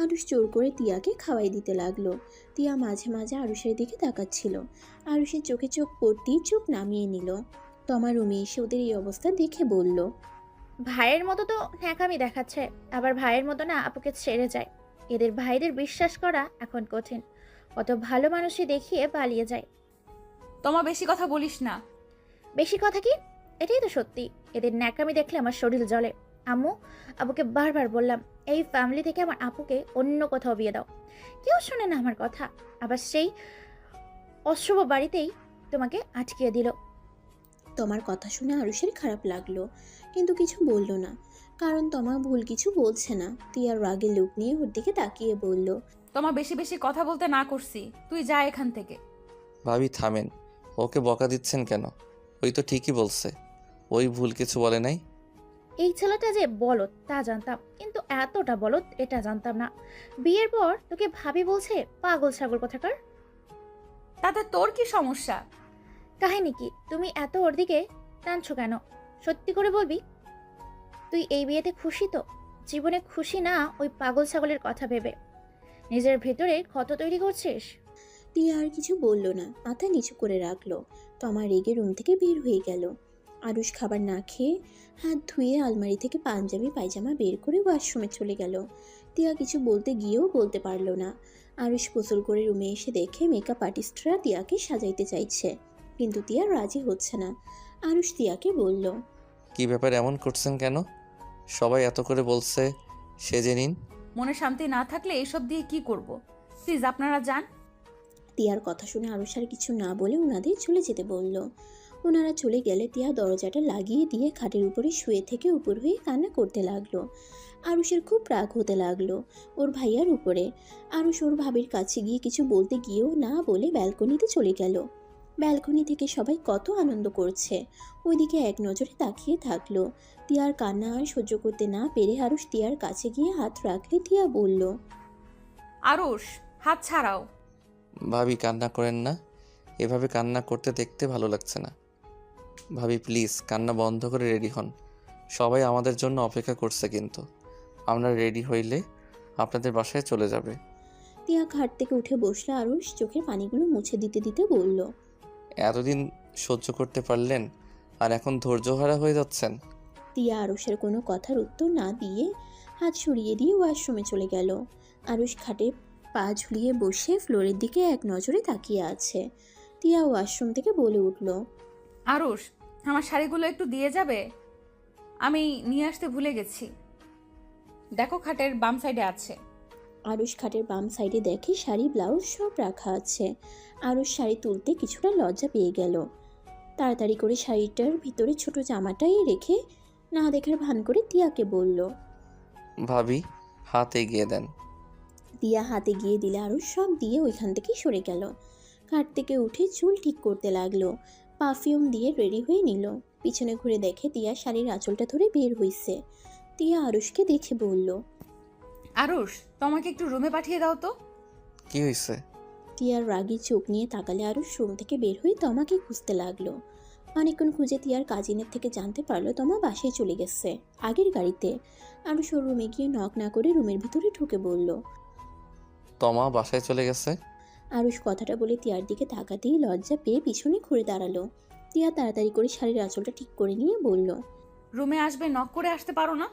আরুষ জোর করে টিয়াকে খাওয়াই দিতে লাগলো। টিয়া মাঝে মাঝে আরুষের দিকে তাকাচ্ছিল। আরুষের চোখে চোখ পড়তেই চোখ নামিয়ে নিল। তমা রুমে এসে ওদের এই অবস্থা দেখে বলল, ভাইয়ের মতো তো ন্যাকামি দেখাচ্ছে, আবার ভাইয়ের মতো না আপুকে ছেড়ে যায়। এদের ভাইদের বিশ্বাস করা এখন কঠিন। কত ভালো মানুষই দেখিয়ে পালিয়ে যায়। তোমা বেশি কথা বলিস না। বেশি কথা কি? এটাই তো সত্যি। এদের ন্যাকামি দেখলে আমার শরীর জ্বলে। আম্মু, আবুকে বারবার বললাম এই ফ্যামিলি থেকে আমার আপুকে অন্য কোথাও বিয়ে দাও। কেউ শোনে না আমার কথা। আবার সেই অশুভ বাড়িতেই তোমাকে আটকিয়ে দিল। তমার কথা শুনে আরুষের খারাপ লাগলো, কিন্তু কিছু বলল না। কারণ তমা ভুল কিছু বলছে না। টিয়ার রাগের লোক নিয়ে ওর দিকে তাকিয়ে বলল, তোমা বেশি বেশি কথা বলতে না করছি, তুই যা এখান থেকে। ভাবি থামেন, ওকে বকা দিচ্ছেন কেন? ওই তো ঠিকই বলছে, ওই ভুল কিছু বলে নাই। এই ছেলেটা যে বলদ তা জানতাম, কিন্তু এতটা বলদ এটা জানতাম না। বিয়ের পর তোকে ভাবি বলছে পাগল ছাগল কোথাকার। তাতে তোর কি সমস্যা? কাহিনী কি? তুমি এত ওর দিকে টানছো কেন? সত্যি করে বলবি, তুই এই বিয়েতে খুশি তো? জীবনে খুশি না ওই পাগল ছাগলের কথা ভেবে নিজের ভেতরে ক্ষত তৈরি করছিস? টিয়া আর কিছু বলল না, মাথা নিচু করে রাখলো। তমা রেগে রুম থেকে বের হয়ে গেল। আরুষ খাবার না খেয়ে হাত ধুয়ে আলমারি থেকে পাঞ্জাবি পায়জামা বের করে ওয়াশরুমে চলে গেল। টিয়া কিছু বলতে গিয়েও বলতে পারল না। আরুষ গোসল করে রুমে এসে দেখে মেকআপ আর্টিস্টরা টিয়াকে সাজাইতে চাইছে, কিন্তু টিয়া রাজি হচ্ছে না। আরুষ টিয়াকে বলল, কি ব্যাপার, এমন করছেন কেন? সবাই এত করে বলছে সেজে নিন। মনে শান্তি না থাকলে এসব দিয়ে কি করব? প্লিজ আপনারা যান। টিয়ার কথা শুনে আরুষ আর কিছু না বলে ওনাদের চলে যেতে বলল। ওনারা চলে গেলে টিয়া দরজাটা লাগিয়ে দিয়ে খাটের উপরে শুয়ে থেকে উপর হয়ে কান্না করতে লাগলো। আরুষের খুব রাগ হতে লাগলো ওর ভাইয়ার উপরে। আরুষ ওর ভাবির কাছে গিয়ে কিছু বলতে গিয়েও না বলে ব্যালকনিতে চলে গেল। ব্যালকনি থেকে সবাই কত আনন্দ করছে, ওইদিকে এক নজরে তাকিয়ে থাকলো। টিয়ার কান্না আর সহ্য করতে না পেরে আরুষ টিয়ার কাছে গিয়ে হাত রাখলে টিয়া বলল, আরুষ, হাত ছাড়াও। ভাবি কান্না করেন না, এভাবে কান্না করতে দেখতে ভালো লাগছে না। ভাবি প্লিজ কান্না বন্ধ করে রেডি হন, সবাই আমাদের জন্য অপেক্ষা করছে। কিন্তু আমরা রেডি হইলে আপনাদের বাসায় চলে যাবে। টিয়া খাট থেকে উঠে বসলো। আরুষ চোখের পানিগুলো মুছে দিতে দিতে বলল, এতদিন সহ্য করতে পারলেন, আর এখন ধৈর্যহারা হয়ে যাচ্ছেন? টিয়া আরুষের কোনো কথার উত্তর না দিয়ে হাত সরিয়ে দিয়ে ওয়াশরুমে চলে গেল। আরুষ খাটে পা ঝুলিয়ে বসে ফ্লোরের দিকে এক নজরে তাকিয়ে আছে। টিয়া ওয়াশরুম থেকে বলে উঠল, আরুষ, আমার শাড়িগুলো একটু দিয়ে যাবে? আমি নিয়ে আসতে ভুলে গেছি। দেখো খাটের বাম সাইডে আছে। আরুষ খাটের বাম সাইডে দেখে শাড়ি ব্লাউজ সব রাখা আছে। আরুষ শাড়ি তুলতে কিছুটা লজ্জা পেয়ে গেল। তাড়াতাড়ি করে শাড়িটার ভিতরে ছোট জামাটাই রেখে না দেখার ভান করে টিয়াকে বলল। ভাবি হাত এগিয়ে দেন। টিয়া হাতে গিয়ে দিলে আরুষ সব দিয়ে ওইখান থেকে সরে গেল। খাট থেকে উঠে চুল ঠিক করতে লাগলো। পারফিউম দিয়ে রেডি হয়ে নিল। পিছনে ঘুরে দেখে টিয়া শাড়ির আঁচলটা ধরে বের হইছে। টিয়া আরুষকে দেখে বলল, আরুষ, তোমাকে একটু রুমে পাঠিয়ে দাও তো। কি হয়েছে? টিয়ার রাগী চোখ নিয়ে তাকালে আরুষ রুম থেকে বের হয়ে তমাকে খুঁজতে লাগলো। অনেকক্ষণ খুঁজে টিয়ার কাজিনের থেকে জানতে পারলো তমা বাসায় চলে গেছে, আগের গাড়িতে। আরুষ ওর রুমে গিয়ে নক না করে রুমের ভিতরে ঢুকে বলল। তমা বাসায় চলে গেছে? আরুষ কথাটা বলে টিয়ার দিকে তাকাতেই লজ্জা পেয়ে পিছনে ঘুরে দাঁড়ালো। তিয়া তাড়াতাড়ি করে শাড়ির আঁচলটা ঠিক করে নিয়ে বলল, রুমে আসবে, নক করে আসতে পারো না?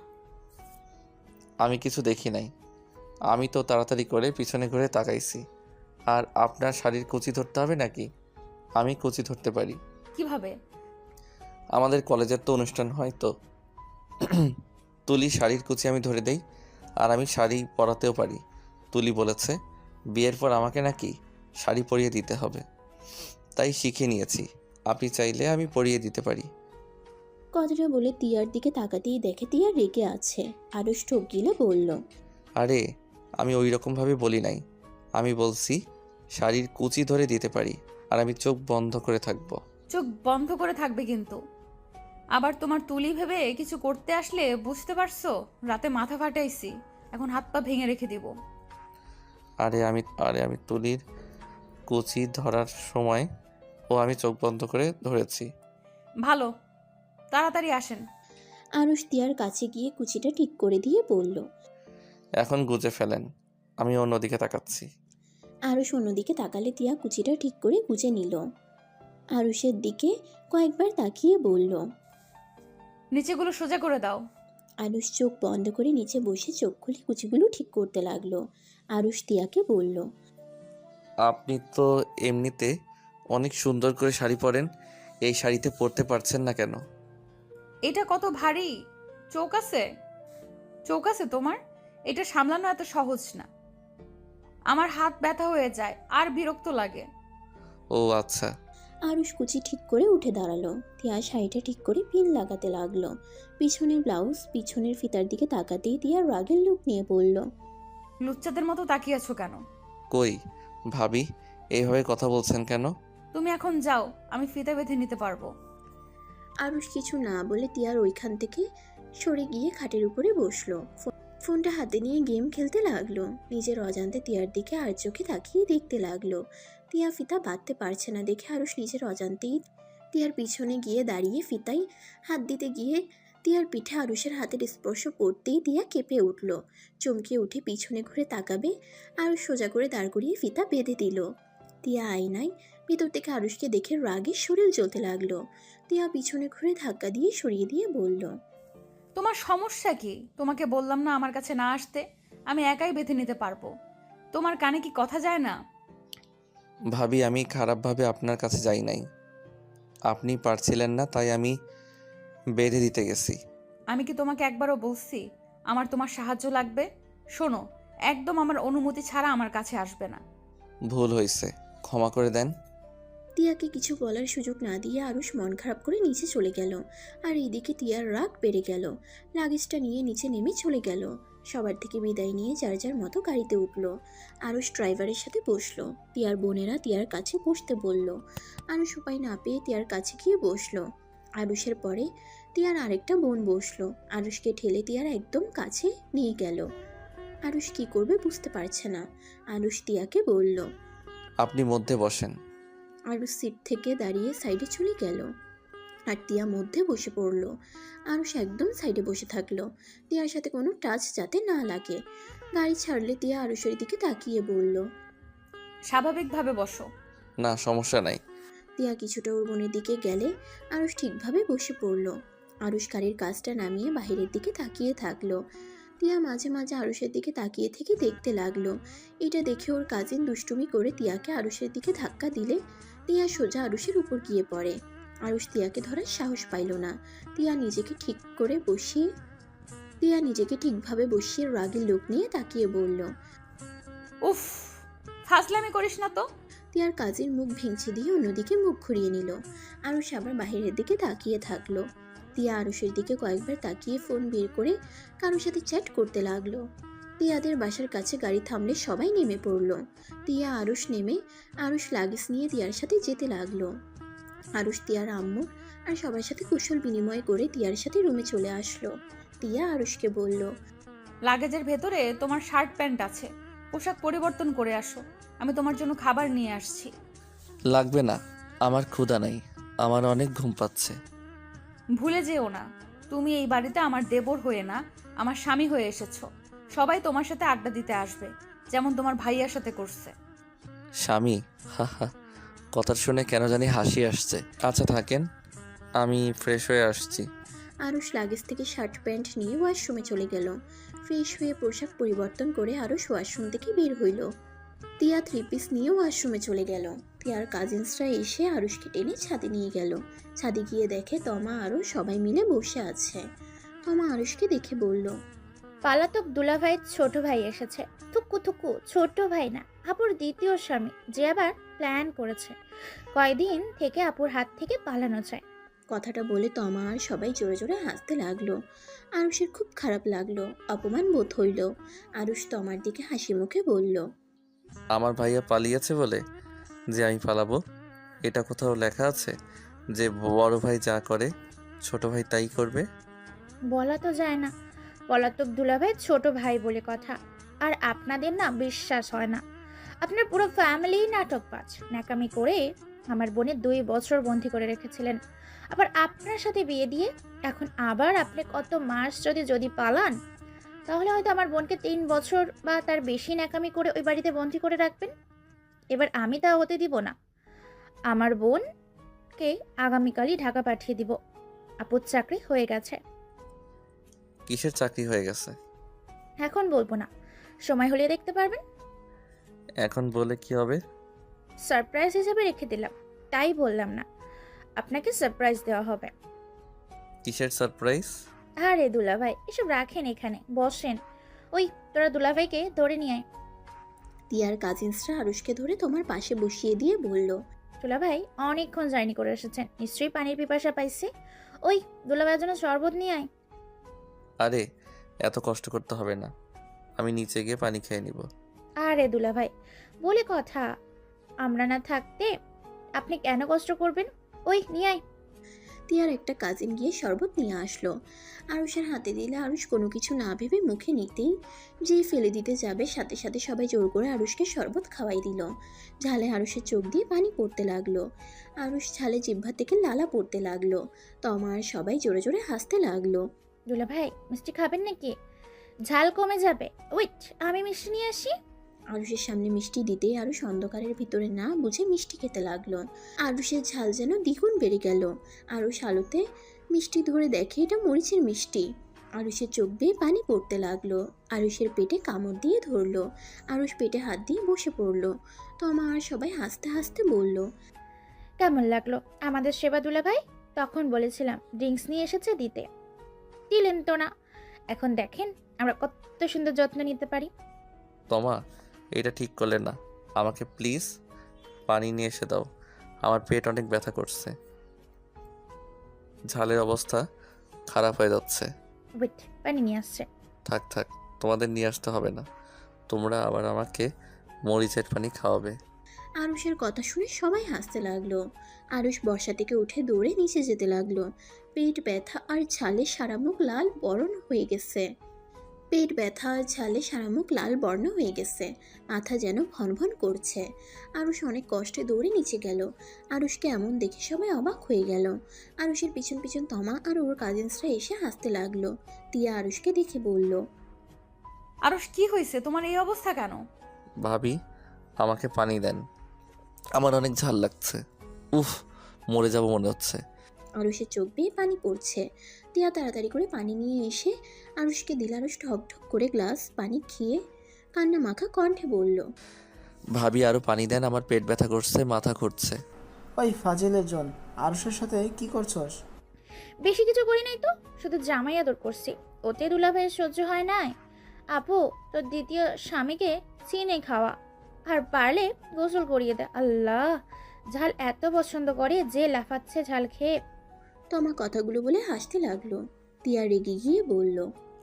আমি কিছু দেখি নাই। আমি তো তাড়াতাড়ি করে পিছনে ঘুরে তাকাইছি। আর আপনার শাড়ির কুচি ধরতে হবে নাকি? আমি কুচি ধরতে পারি। কিভাবে? আমাদের কলেজের তো অনুষ্ঠান হয় তো। তুলি শাড়ির কুচি আমি ধরে দেই। আর আমি শাড়ি পরাতেও পারি। তুলি বলেছে বিয়ের পর আমাকে নাকি শাড়ি পরিয়ে দিতে হবে, তাই শিখে নিয়েছি। আপনি চাইলে আমি পরিয়ে দিতে পারি। কথাটা বলে তিয়ার দিকে তাকাতেই দেখে তিয়া রেগে আছে। আরুষ ঠোক গিলে বলল, আরে আমি ওই রকমভাবে বলি নাই। আমি বলছি শাড়ির কুচি ধরে দিতে পারি, আর আমি চোখ বন্ধ করে থাকবো। চোখ বন্ধ করে থাকবে কিন্তু। আবার তোমার তুলি ভেবে কিছু করতে আসলে, বুঝতে পারছো? রাতে মাথা ফাটাইছি, এখন হাত পা ভেঙে রেখে দিব। আরে আমি তুলির কুচি ধরার সময় আমি চোখ বন্ধ করে ধরেছি। ভালো, তাড়াতাড়ি আসেন। আরুষ তিয়ার কাছে গিয়ে কুচিটা ঠিক করে দিয়ে বলল। এখন গুজে ফেলেন, আমি অন্যদিকে তাকাচ্ছি। আরুষ অন্যদিকে তাকালে তিয়া কুচিটা ঠিক করে গুজে নিল। আরুষের দিকে কয়েকবার তাকিয়ে বলল। নিচেগুলো সোজা করে দাও। আরুষ চোখ বন্ধ করে নিচে বসে চোখ খুলে কুচিগুলো ঠিক করতে লাগলো। আরুষ তিয়াকে বলল। আপনি তো এমনিতে অনেক সুন্দর করে শাড়ি পরেন, এই শাড়িতে পরতে পারছেন না কেন? এটা কত ভারী। চোখ আছে? চোখ আছে তোমার? এটা সামলানো এত সহজ না। আমার হাত ব্যথা হয়ে যায় আর বিরক্ত লাগে। ও আচ্ছা। আরুষ কুচি ঠিক করে উঠে দাঁড়ালো। তিয়া শাড়িটা ঠিক করে পিন লাগাতে লাগলো। পিছনের ব্লাউজ পিছনের ফিতার দিকে তাকাতেই তিয়া রাগের লুক নিয়ে বলল। লুচ্চাদের মতো তাকিয়ে আছো কেন? কই ভাবি, এইভাবে কথা বলছেন কেন? তুমি এখন যাও, আমি ফিতা বেঁধে নিতে পারবো। আরুষ কিছু না বলে তিয়ার ওইখান থেকে সরে গিয়ে খাটের উপরে বসলো। ফোনটা হাতে নিয়ে গেম খেলতে লাগলো। নিজের অজান্তে তিয়ার দিকে আর চোখে তাকিয়ে দেখতে লাগলো। তিয়া ফিতা বাঁধতে পারছে না দেখে আরুষ নিজের অজান্তেই তিয়ার পিছনে গিয়ে দাঁড়িয়ে ফিতায় হাত দিতে গিয়ে তিয়ার পিঠে আরুষের হাতের স্পর্শ পড়তেই তিয়া কেঁপে উঠল। চমকে উঠে পিছনে ঘুরে তাকাবে, আরুষ সোজা করে দাঁড় করিয়ে ফিতা বেঁধে দিল। তিয়া আয়নায় ভিতর থেকে আরুষকে দেখে রাগে শরীর জ্বলতে লাগলো। তিয়া পিছনে ঘুরে ধাক্কা দিয়ে সরিয়ে দিয়ে বলল। তোমার সমস্যা কি? তোমাকে বললাম না আমার কাছে না আসতে? আমি একাই বেঁধে নিতে পারবো। তোমার কানে কি কথা যায় না? ভাবি আমি খারাপভাবে আপনার কাছে যাই নাই, আপনি পারছিলেন না তাই আমি বেঁধে দিতে গেছি। আমি কি তোমাকে একবারও বলছি আমার তোমার সাহায্য লাগবে? শোনো, একদম আমার অনুমতি ছাড়া আমার কাছে আসবে না। ভুল হয়েছে, ক্ষমা করে দেন। তিয়াকে কিছু বলার সুযোগ না দিয়ে আরুষ মন খারাপ করে নিচে চলে গেল। আর এইদিকে তিয়ার রাগ বেড়ে গেল। লাগেজটা নিয়ে নিচে নেমে চলে গেল। সবার থেকে বিদায় নিয়ে যার যার মতো গাড়িতে উঠল। আরুষ ড্রাইভারের সাথে বসলো। তিয়ার বোনেরা তিয়ার কাছে বসতে বলল। আরুষ উপায় না পেয়ে তিয়ার কাছে গিয়ে বসলো। আরুষের পরে তিয়ার আরেকটা বোন বসলো। আরুষকে ঠেলে তিয়ার একদম কাছে নিয়ে গেল। আরুষ কি করবে বুঝতে পারছে না। আরুষ তিয়াকে বলল। আপনি মধ্যে বসেন। আরুষ সিট থেকে দাঁড়িয়ে সাইডে চলে গেল। আর তিয়া মধ্যে বসে পড়ল। আরুষ একদম সাইডে বসে থাকলো, তিয়ার সাথে কোনো টাচ যাতে না লাগে। গাড়ি ছাড়লে তিয়া আরুষের দিকে তাকিয়ে বলল। স্বাভাবিকভাবে বসো। না সমস্যা নাই। তিয়া কিছুটা ওর বোনের দিকে গেলে আরুষ ঠিকভাবে বসে পড়ল। আরুষ গাড়ির কাজটা নামিয়ে বাহিরের দিকে তাকিয়ে থাকলো। তিয়া মাঝে মাঝে আরুষের দিকে তাকিয়ে থেকে দেখতে লাগলো। এটা দেখে ওর কাজিন দুষ্টুমি করে তিয়াকে আরুষের দিকে ধাক্কা দিলে তিয়া সোজা আরুষের উপর গিয়ে পড়ে। আরুষ তিয়াকে ধরার সাহস পাইল না। তিয়া নিজেকে ঠিকভাবে বসিয়ে রাগের লোক নিয়ে তাকিয়ে বলল। উফ, ফাজলামি করিস না তো। তিয়ার কাজিন মুখ ভেঙচি দিয়ে অন্যদিকে মুখ ঘুরিয়ে নিল। আরুষ আবার বাহিরের দিকে তাকিয়ে থাকলো। তিয়া আরুষের দিকে কয়েকবার তাকিয়ে ফোন বের করে কারোর সাথে চ্যাট করতে লাগলো। তিয়াদের বাসার কাছে গাড়ি থামলে সবাই নেমে পড়লো। তিয়া আরুষ নেমে আরুষ লাগেজ নিয়ে তিয়ার সাথে যেতে লাগলো। আরুষ তিয়ার আম্মু আর সবার সাথে কুশল বিনিময় করে তিয়ার সাথে রুমে চলে আসলো। তিয়া আরুষকে বলল। লাগেজের ভেতরে তোমার শার্ট প্যান্ট আছে, পোশাক পরিবর্তন করে আসো। আমি তোমার জন্য খাবার নিয়ে আসছি। লাগবে না, আমার ক্ষুধা নাই, আমার অনেক ঘুম পাচ্ছে। ভুলে যেও না, তুমি এই বাড়িতে আমার দেবর হয়ে না, আমার স্বামী হয়ে এসেছো। সবাই তোমার সাথে আড্ডা দিতে আসবে, যেমন তোমার ভাইয়ার সাথে করছে। স্বামী? হা হা, কথা শুনে কেন জানি হাসি আসছে। আচ্ছা থাকেন, আমি ফ্রেশ হয়ে আসছি। আরুষ লাগেজ থেকে শার্ট প্যান্ট নিয়ে ওয়াশরুমে চলে গেল। ফ্রেশ হয়ে পোশাক পরিবর্তন করে আরুষ ওয়াশরুম থেকে বের হইল। তিয়া 3 পিস নিয়ে ওয়াশরুমে চলে গেল। তিয়ার কাজিনসরা এসে আরুষকে টেনে ছাদে নিয়ে গেল। ছাদে গিয়ে দেখে তমা আরও সবাই মিলে বসে আছে। তমা আরুষকে দেখে বলল, পালাতক দুলাভাইয়ের ছোট ভাই এসেছে। থুকু থুকু, ছোট ভাই না, আপুর দ্বিতীয় স্বামী, যে আবার প্ল্যান করেছে কয়দিন থেকে আপুর হাত থেকে পালানো চায়। কথাটা বলে তমা আর সবাই জোরে জোরে হাসতে লাগলো। আরুষের খুব খারাপ লাগলো, অপমান বোধ হইল। আরুষ তমার দিকে হাসি মুখে বলল, আমার ভাইয়া পালিয়েছে বলে যে আমি পালাবো? এটা কোথাও লেখা আছে যে বড় ভাই যা করে ছোট ভাই তাই করবে? বলা তো যায় না, পলাতক দুলাভাই ছোট ভাই বলে কথা। আর আপনাদের না বিশ্বাস হয় না। আপনার পুরো ফ্যামিলি নাটকবাজ। ন্যাকামি করে আমার বোনের 2 বছর বন্দি করে রেখেছিলেন, আবার আপনার সাথে বিয়ে দিয়ে এখন আবার আপনি কত মাস যদি পালান, তাহলে হয়তো আমার বোনকে 3 বছর বা তার বেশি ন্যাকামি করে ওই বাড়িতে বন্দি করে রাখবেন। এবার আমি তা হতে দিব না। আমার বোনকে আগামীকালই ঢাকা পাঠিয়ে দিব। আপুর চাকরি হয়ে গেছে। কিসের চাকরি হয়ে গেছে? এখন বলবো না, সময় হলে দেখতে পারবেন। এখন বলে কি হবে? সারপ্রাইজ হিসেবে রেখে দিলাম, তাই বললাম না। আপনাকে সারপ্রাইজ দেওয়া হবে। কিসের সারপ্রাইজ? আরে দুলাভাই, এসব রাখেন এখানে, বসেন। ওই তোরা দুলাভাইকে ধরে নিয়ে আয়। তিয়ার কাজিনসরা আরুষকে ধরে তোমার পাশে বসিয়ে দিয়ে বলল, দুলাভাই অনেকক্ষণ জার্নি করে এসেছেন, নিশ্চয়ই পানির পিপাসা পাইছে। ওই দুলাভাইয়ের জন্য শরবত নিয়ে আয়। আরে এত কষ্ট করতে হবে না, আমি নিচে গিয়ে পানি খেয়ে নিব। আরে দুলাভাই, বলে কথা, আমরা না থাকতে আপনি কেন কষ্ট করবেন? ওই নিয়ে আয়। তিয়ার একটা কাজিন গিয়ে শরবত নিয়ে আসলো। আরুষের হাতে দিলে আরুষ কোনো কিছু না ভেবে মুখে নিতেই যেই ফেলে দিতে যাবে, সাথে সাথে সবাই জোর করে আরুষকে শরবত খাওয়াই দিল। ঝালে আরুষের চোখ দিয়ে পানি পড়তে লাগলো। আরুষ ঝালে জিহ্বা থেকে লালা পড়তে লাগলো। তমা আর সবাই জোরে জোরে হাসতে লাগলো। দুলাভাই মিষ্টি খাবেন নাকি? ঝাল কমে যাবে। ওয়েট, আমি মিষ্টি নিয়ে আসি। আরুষের সামনে মিষ্টি দিতেই আরুষ অন্ধকারের ভিতরে না বুঝে মিষ্টি খেতে লাগলো। আরুষের ঝাল যেন দ্বিগুণ বেড়ে গেল। আরুষ আলোতে মিষ্টি ধরে দেখে এটা মরিচের মিষ্টি। আরুষের চোখ বেয়ে পানি পড়তে লাগলো। আরুষের পেটে কামড় দিয়ে ধরলো। আরুষ পেটে হাত দিয়ে বসে পড়লো। তমা আর সবাই হাসতে হাসতে বলল, কেমন লাগলো আমাদের সেবা দুলাভাই? তখন বলেছিলাম ড্রিঙ্কস নিয়ে এসেছে দিতে, দিলেন তো না। এখন দেখেন আমরা কত সুন্দর যত্ন নিতে পারি। তমা, এটা ঠিক করলে না। আমাকে প্লিজ পানি নিয়ে এসে দাও, আমার পেট অনেক ব্যথা করছে। ঝালের অবস্থা খারাপ হয়ে যাচ্ছে। ওয়েট, পানি নিয়ে আসছে। থাক থাক, তোমাদের নিয়ে আসতে হবে না, তোমরা আবার আমাকে মরিচের পানি খাওয়াবে। আরুষের কথা শুনে সবাই হাসতে লাগলো। আরুষ বর্ষা থেকে উঠে দৌড়ে নিচে যেতে লাগলো। পেট ব্যথা আর ঝালে সারা মুখ লাল বরণ হয়ে গেছে। মাথা যেন ভন ভন করছে। আরুষ অনেক কষ্টে দৌড়ে নিচে গেল। আরুষকে এমন দেখে সবাই অবাক হয়ে গেল। আরুষের পিছন পিছন তমা আর ওর কাজিনসরা এসে হাসতে লাগলো। তিয়া আরুষকে দেখে বলল, আরুষ, কি হয়েছে তোমার, এই অবস্থা কেন? ভাবি, আমাকে পানি দেন, আমার অনেক ঝাল লাগছে। উফ, মরে যাব মনে হচ্ছে। আরুষের চোখ বেয়ে পানি পড়ছে। তিয়া তাড়াতাড়ি করে পানি নিয়ে এসে আরুষকে দিল। আরুষ ঢক ঢক করে গ্লাস পানি খেয়ে কান্না মাখা কণ্ঠে বলল, ভাবি আরো পানি দেন, আমার পেট ব্যথা করছে, মাথা ঘুরছে। ওই ফাজিলের জন, আরুষের সাথে কি করছস? বেশি কিছু করি নাই তো, শুধু জামাই আদর করছি। ওতে দুলাভাইয়ের সহ্য হয় নাই। আপু, তোর দ্বিতীয় স্বামীকে চিনে খাওয়া, আর পারলে গোসল করিয়ে দে। আল্লাহ, ঝাল এত পছন্দ করে যে লাফাচ্ছে ঝাল খেয়ে। তমা কথাগুলো বলে হাসতে লাগলো। তিয়া রেগে গিয়ে বলল,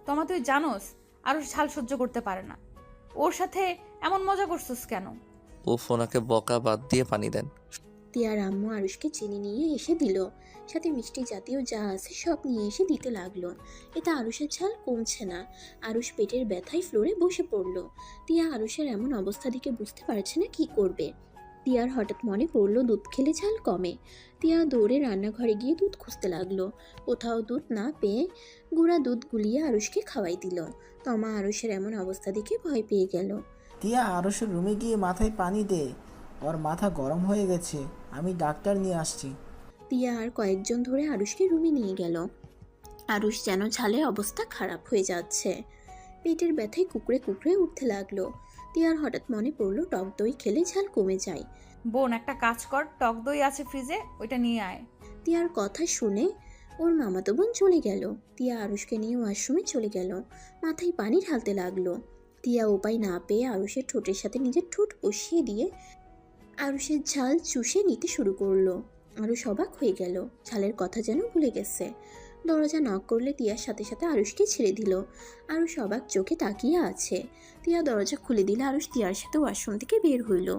তোমা, তুই জানোস আরুষ ঝাল সহ্য করতে পারে না। ওর সাথে এমন মজা করছিস কেন? উফ, ওনাকে বকা বাদ দিয়ে পানি দেন। তিয়ার আম্মু আরুষকে চিনি নিয়ে এসে দিল, সাথে মিষ্টি জাতীয় যা আছে সব নিয়ে এসে দিতে লাগলো। এটা আরুষের ঝাল কমছে না। আরুষ পেটের ব্যথায় ফ্লোরে বসে পড়লো। তিয়া আরুষের এমন অবস্থা দেখে বুঝতে পারছে না কি করবে। তিয়ার হঠাৎ মনে পড়লো দুধ খেলে ঝাল কমে। তিয়া দৌড়ে রান্নাঘরে গিয়ে দুধ খুঁজতে লাগলো। কোথাও দুধ না পেয়ে গুঁড়া দুধ গুলিয়ে আরুষকে খাওয়াই দিল। তমা আরুষের এমন অবস্থা দেখে ভয় পেয়ে গেল। তিয়া আরুষের রুমে গিয়ে মাথায় পানি দে, ওর মাথা গরম হয়ে গেছে, আমি ডাক্তার নিয়ে আসছি। তিয়া আর কয়েকজন ধরে আরুষকে রুমে নিয়ে গেল। আরুষ যেন ঝালে অবস্থা খারাপ হয়ে যাচ্ছে, পেটের ব্যথায় কুকড়ে কুকড়ে উঠতে লাগলো। তিয়ার হঠাৎ মনে পড়লো টক দই খেলে ঝাল কমে যায়। বোন, একটা কাজ কর, টক দই আছে ফ্রিজে, ওইটা নিয়ে আয়। তিয়ার কথা শুনে ওর মামাতো বোন চলে গেল। তিয়া আরুষকে নিয়ে ওয়াশরুমে চলে গেল, মাথায় পানি ঢালতে লাগলো। তিয়া উপায় না পেয়ে আরুষের ঠোঁটের সাথে নিজের ঠোঁট বসিয়ে দিয়ে আরুষের ঝাল চুষে নিতে শুরু করলো। আরুষ অবাক হয়ে গেল, ঝালের কথা যেন ভুলে গেছে। দরজা নক করলে তিয়ার সাথে সাথে আরুষকে ছেড়ে দিল। আরুষ অবাক চোখে তাকিয়ে আছে। তিয়া দরজা খুলে দিলে আরুষ তিয়ার সাথে ওয়াশরুম থেকে বের হইল।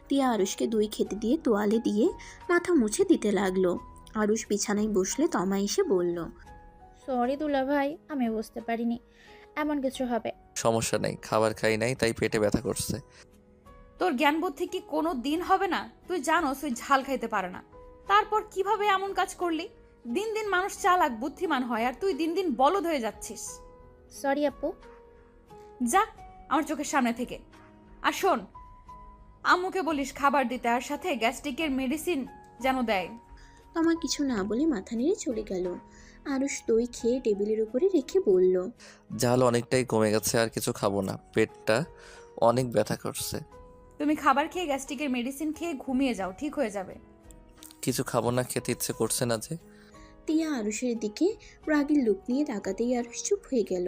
তিয়া আরুষকে দই খেতে দিয়ে তোয়ালে দিয়ে মাথা মুছে দিতে লাগলো। আরুষ বিছানায় বসলে তমা এসে বলল, সরি দুলা ভাই, আমি বুঝতে পারিনি এমন কিছু হবে। সমস্যা নেই, খাবার খাই নাই তাই পেটে ব্যথা করছে। তোর জ্ঞান বুদ্ধি কি কোনো দিন হবে না? তুই জানোস ওই ঝাল খাইতে পারে না, তারপর কিভাবে এমন কাজ করলি? দিন দিন মানুষ চালাক বুদ্ধিমান হয়, আর তুই দিন দিন বলদ হয়ে যাচ্ছিস। সরি আপু। যা আমার চোখের সামনে থেকে। আর শোন, আম্মুকে বলিস খাবার দিতে, আর সাথে গ্যাস্ট্রিকের মেডিসিন যেন দেয়। তমা কিছু না বলে মাথা নেড়ে চলে গেল। আরুষ দই খেয়ে টেবিলের উপরে রেখে বলল, ঝাল অনেকটাই কমে গেছে, আর কিছু খাবো না, পেটটা অনেক ব্যথা করছে। তুমি খাবার খেয়ে গ্যাস্ট্রিকের মেডিসিন খেয়ে ঘুমিয়ে যাও, ঠিক হয়ে যাবে। কিছু খাবো না, খেতে ইচ্ছে করছে না যে। তিয়া আরুষের দিকে রাগের লুক নিয়ে তাকাতেই আরুষ চুপ হয়ে গেল।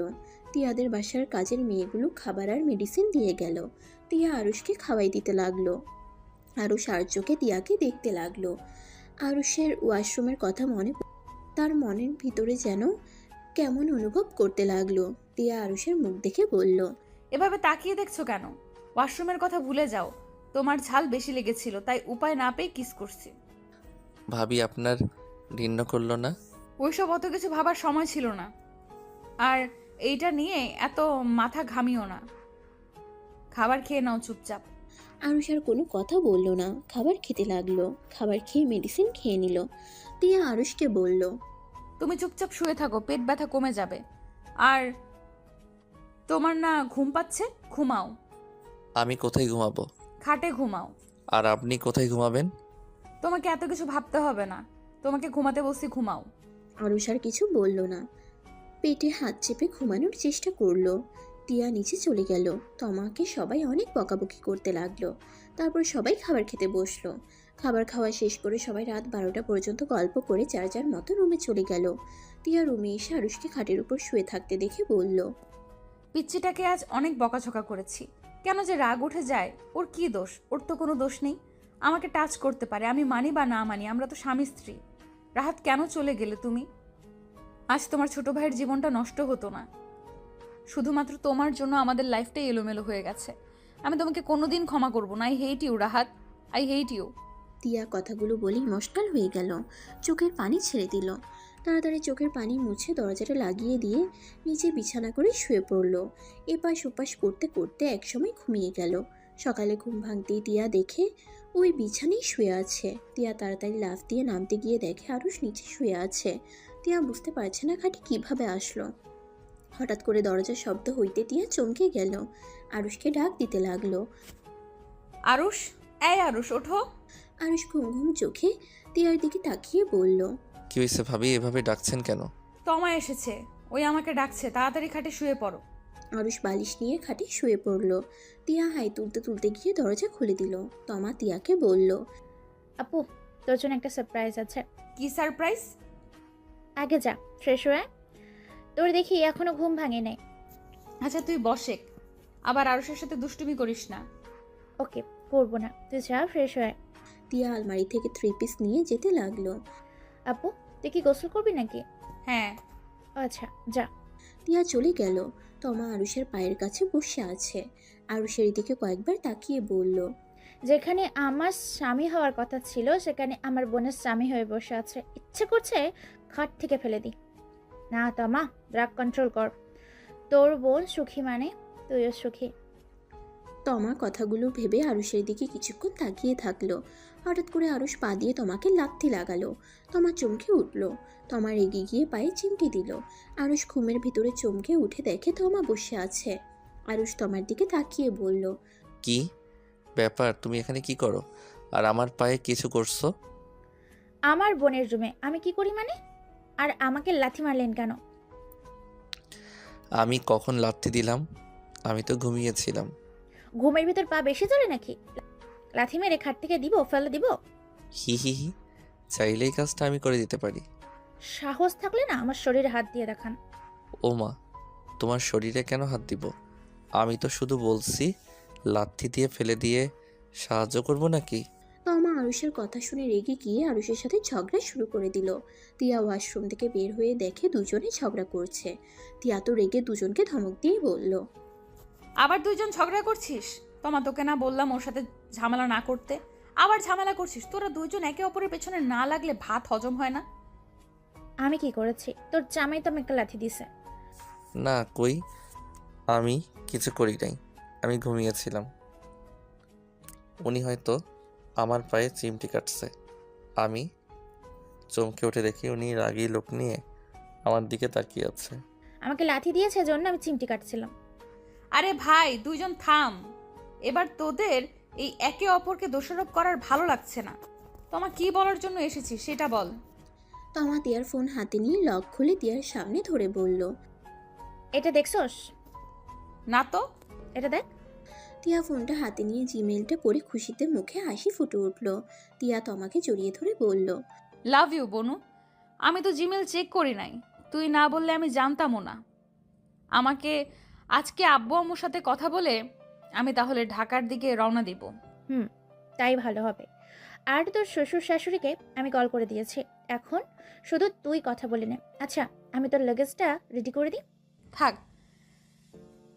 তিয়াদের বাসার কাজের মেয়েগুলো খাবার আর মেডিসিন দিয়ে গেল। তিয়া আরুষকে খাওয়াই দিতে লাগলো। আরুষ আর চোখে তিয়াকে দেখতে লাগলো। আরুষের ওয়াশরুমের কথা তার মনের ভিতরে যেন কেমন অনুভব করতে লাগলো। তিয়া আরুষের মুখ দেখে বলল, এভাবে তাকিয়ে দেখছো কেন? ওয়াশরুমের কথা ভুলে যাও, তোমার ঝাল বেশি লেগেছিল তাই উপায় না পেয়ে কিস করছি। ভাবি আপনার ঘৃণ্য করলো না? ওইসব অত কিছু ভাবার সময় ছিল না, আর এইটা নিয়ে এত মাথা ঘামিও না। খাবার খেয়ে নাও চুপচাপ। আরুষ আর কোনো কথা বলল না, খাবার খেতে লাগলো। খাবার খেয়ে মেডিসিন খেয়ে নিল। তিয়া আরুষকে বলল, তুমি চুপচাপ শুয়ে থাকো, পেট ব্যথা কমে যাবে। আর তোমার না ঘুম পাচ্ছে, ঘুমাও। আমি কোথায় ঘুমাবো? খাটে ঘুমাও। আর আপনি কোথায় ঘুমাবেন? তোমাকে এত কিছু ভাবতে হবে না, তোমাকে ঘুমাতে বসি, ঘুমাও। আরুষ আর কিছু বলল না, পেটে হাত চেপে ঘুমানোর চেষ্টা করলো। টিয়া নিচে চলে গেল। তমাকে সবাই অনেক বকাবকি করতে লাগলো। তারপর সবাই খাবার খেতে বসলো। খাবার খাওয়া শেষ করে সবাই রাত 12টা পর্যন্ত গল্প করে যার যার মতো রুমে চলে গেল। টিয়া রুমে এসে আরুষকে খাটের উপর শুয়ে থাকতে দেখে বলল, পিচ্চিটাকে আজ অনেক বকাঝকা করেছি, কেন যে রাগ উঠে যায়। ওর কি দোষ? ওর তো কোনো দোষ নেই। আমাকে টাচ করতে পারে, আমি মানি বা না মানি, আমরা তো স্বামী স্ত্রী। রাহাত, কেন চলে গেলে তুমি? আজ তোমার ছোট ভাইয়ের জীবনটা নষ্ট হতো না। শুধুমাত্র তোমার জন্য আমাদের লাইফটাই এলোমেলো হয়ে গেছে। আমি তোমাকে কোনোদিন ক্ষমা করবো না। I hate you Rahat, I hate you. Tia কথাগুলো বলেই মশকাল হয়ে গেল, চোখের পানি ছেড়ে দিল। তাড়াতাড়ি চোখের পানি মুছে দরজাটা লাগিয়ে দিয়ে নিচে বিছানা করে শুয়ে পড়ল। এপাশ ওপাশ করতে করতে একসময় ঘুমিয়ে গেল। সকালে ঘুম ভাঙতেই টিয়া দেখে ওই বিছানেই শুয়ে আছে। টিয়া তাড়াতাড়ি লাফ দিয়ে নামতে গিয়ে দেখে আরুষ নিচে শুয়ে আছে। টিয়া বুঝতে পারছে না খাটে কিভাবে আসলো। হঠাৎ করে দরজার শব্দ হইতে টিয়া চমকে গেল। আরুষকে ডাক দিতে লাগলো। আরুষ, এই আরুষ, ওঠো। আরুষ ঘুম ঘুম চোখে টিয়ার দিকে তাকিয়ে বলল, কি হয়েছে ভাবি, এভাবে ডাকছেন কেন? তমা এসেছে, ওই আমাকে ডাকছে, তাড়াতাড়ি খাটে শুয়ে পড়ো। আরুষ বালিশ নিয়ে খাটে শুয়ে পড়ল। টিয়া হাই তুলতে তুলতে গিয়ে দরজা খুলে দিল। তমা টিয়াকে বলল, আপু, তোর জন্য একটা সারপ্রাইজ আছে। কি সারপ্রাইজ? আগে যা, ফ্রেশ হয়ে। তোর দেখি এখনো ঘুম ভাঙে নাই। আচ্ছা তুই বসে, আবার আরুষের সাথে দুষ্টুমি করিস না। ওকে, করবো না, তুই যা ফ্রেশ হয়ে। টিয়া আলমারি থেকে 3 পিস নিয়ে যেতে লাগলো। আপু, তুই কি গোসল করবি নাকি? হ্যাঁ। আচ্ছা যা। টিয়া চলে গেল। তমা আরুষের পায়ের কাছে বসে আছে। আরুষের দিকে কয়েকবার তাকিয়ে বলল, যেখানে আমার স্বামী হওয়ার কথা ছিল সেখানে আমার বোনের স্বামী হয়ে বসে আছে। ইচ্ছে করছে খাট থেকে ফেলে দিই। না তমা, রাগ কন্ট্রোল কর। তোর বোন সুখী মানে তুইও সুখী। তমা কথাগুলো ভেবে আরুষের দিকে কিছুক্ষণ তাকিয়ে থাকলো। হঠাৎ করে আরুষ পা দিয়ে তমাকে লাথি লাগালো। তমা চমকে উঠল। তমা রেগে গিয়ে পায়ে চিমটি দিল। আরুষ ঘুমের ভিতরে চমকে উঠে দেখে তমা বসে আছে। আরুষ তমার দিকে তাকিয়ে বলল, কি ব্যাপার, তুমি এখানে কি করো? আর আমার পায়ে কিছু করছো? আমার বোনের রুমে আমি কি করি মানে? আর আমাকে লাথি মারলেন কেন? আমি কখন লাথি দিলাম? আমি তো ঘুমিয়েছিলাম। ঘুমের ভিতর পা বেশি চলে নাকি? লাথি মেরে খাট থেকে দিব, ফেলে দিব? হি হি হি, চাইলেই কাজটা আমি করে দিতে পারি। সাহস থাকলে না আমার শরীরে হাত দিয়ে দেখান। ও মা, তোমার শরীরে কেন হাত দিব? আমি তো শুধু বলছি লাথি দিয়ে ফেলে দিয়ে সাহায্য করব নাকি? তমা আরুষের কথা শুনে রেগে গিয়ে আরুষের সাথে ঝগড়া শুরু করে দিল। তিয়া ওয়াশরুম থেকে বের হয়ে দেখে দুজনে ঝগড়া করছে। তিয়া তো রেগে দুজনকে ধমক দিয়ে বলল, আবার দুইজন ঝগড়া করছিস? তোকে না বললাম ওর সাথে ঝামেলা না করতে, আবার ঝামেলা করছিস? তোরা দুইজন একে অপরের পেছনে না লাগলে ভাত হজম হয় না? আমি কি করেছি? তোর জামাই তো আমাকে লাথি দিছে। না কই, আমি কিছু করি নাই, আমি ঘুমিয়েছিলাম। উনি হয়তো আমার পায়ে চিমটি কাটছে। আমি চমকে উঠে দেখি উনি রাগী লোক নিয়ে আমার দিকে তাকিয়ে আছে। আমাকে লাথি দিয়েছে জন্য আমি চিমটি কাটছিলাম। আরে ভাই, দুইজন থাম। এবার তোদের এই একে অপরকে দোষারোপ করার ভালো লাগছে না। কি বলার জন্য এসেছিস সেটা বল। তমা তিয়ার ফোন হাতে নিয়ে লক খুলে তিয়ার সামনে ধরে বলল, এটা দেখছস? না তো। এটা দেখ। তিয়া ফোনটা হাতে নিয়ে জিমেলটা পড়ে খুশিতে মুখে হাসি ফুটে উঠল। তিয়া তমাকে জড়িয়ে ধরে বলল, লাভ ইউ বনু। আমি তো জিমেল চেক করি নাই, তুই না বললে আমি জানতামও না। আমাকে আজকে আব্বু আম্মুর সাথে কথা বলে আমি তাহলে ঢাকার দিকে রওনা দিব। তাই ভালো হবে। আর তোর শ্বশুর শাশুড়িকে আমি কল করে দিয়েছি, এখন শুধু তুই কথা বলে নে। আচ্ছা, আমি তোর লাগেজটা রেডি করে দিই? থাক,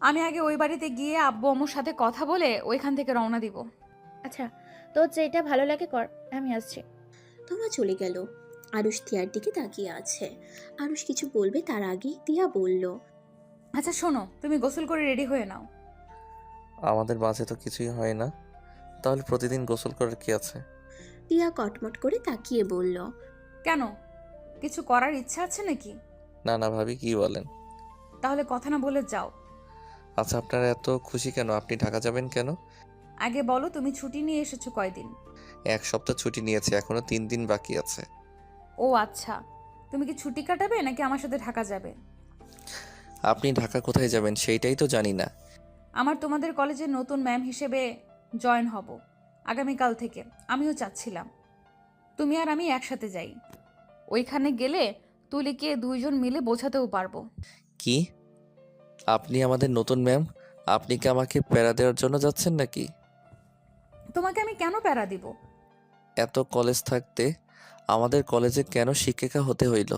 আমি আগে ওই বাড়িতে গিয়ে আব্বু আম্মুর সাথে কথা বলে ওইখান থেকে রওনা দিব। আচ্ছা, তোর যেটা ভালো লাগে কর, আমি আসছি। তমা চলে গেল। আরুষ তিয়ার দিকে তাকিয়ে আছে। আরুষ কিছু বলবে তার আগেই তিয়া বলল, আচ্ছা শোনো, তুমি গোসল করে রেডি হয়ে নাও। আমাদের মাঝে তো কিছুই হয় না, তাহলে প্রতিদিন গোসল করার কি আছে? তিয়া কটমট করে তাকিয়ে বলল, কেন, কিছু করার ইচ্ছা আছে নাকি? না না ভাবি, কি বলেন? তাহলে কথা না বলে যাও। আচ্ছা, আপনারা এত খুশি কেন? আপনি ঢাকা যাবেন কেন? আগে বলো, তুমি ছুটি নিয়ে এসেছো কয়দিন? 1 সপ্তাহ ছুটি নিয়েছি, এখনো 3 দিন বাকি আছে। ও আচ্ছা, তুমি কি ছুটি কাটাবে নাকি আমার সাথে ঢাকা যাবে? আপনি ঢাকা কোথায় যাবেন সেইটাই তো জানি না। আমার তোমাদের কলেজের নতুন ম্যাম হিসেবে জয়েন হব আগামীকাল থেকে। আমিও চাচ্ছিলাম তুমি আর আমি একসাথে যাই। ওইখানে গেলে তুলিকে দুইজন মিলে বোঝাতেও পারবো। কি? আপনি আমাদের নতুন ম্যাম? আপনি কি আমাকে প্যারা দেওয়ার জন্য যাচ্ছেন নাকি? তোমাকে আমি কেন প্যারা দিব? এত কলেজ থাকতে আমাদের কলেজে কেন শিক্ষিকা হতে হইল?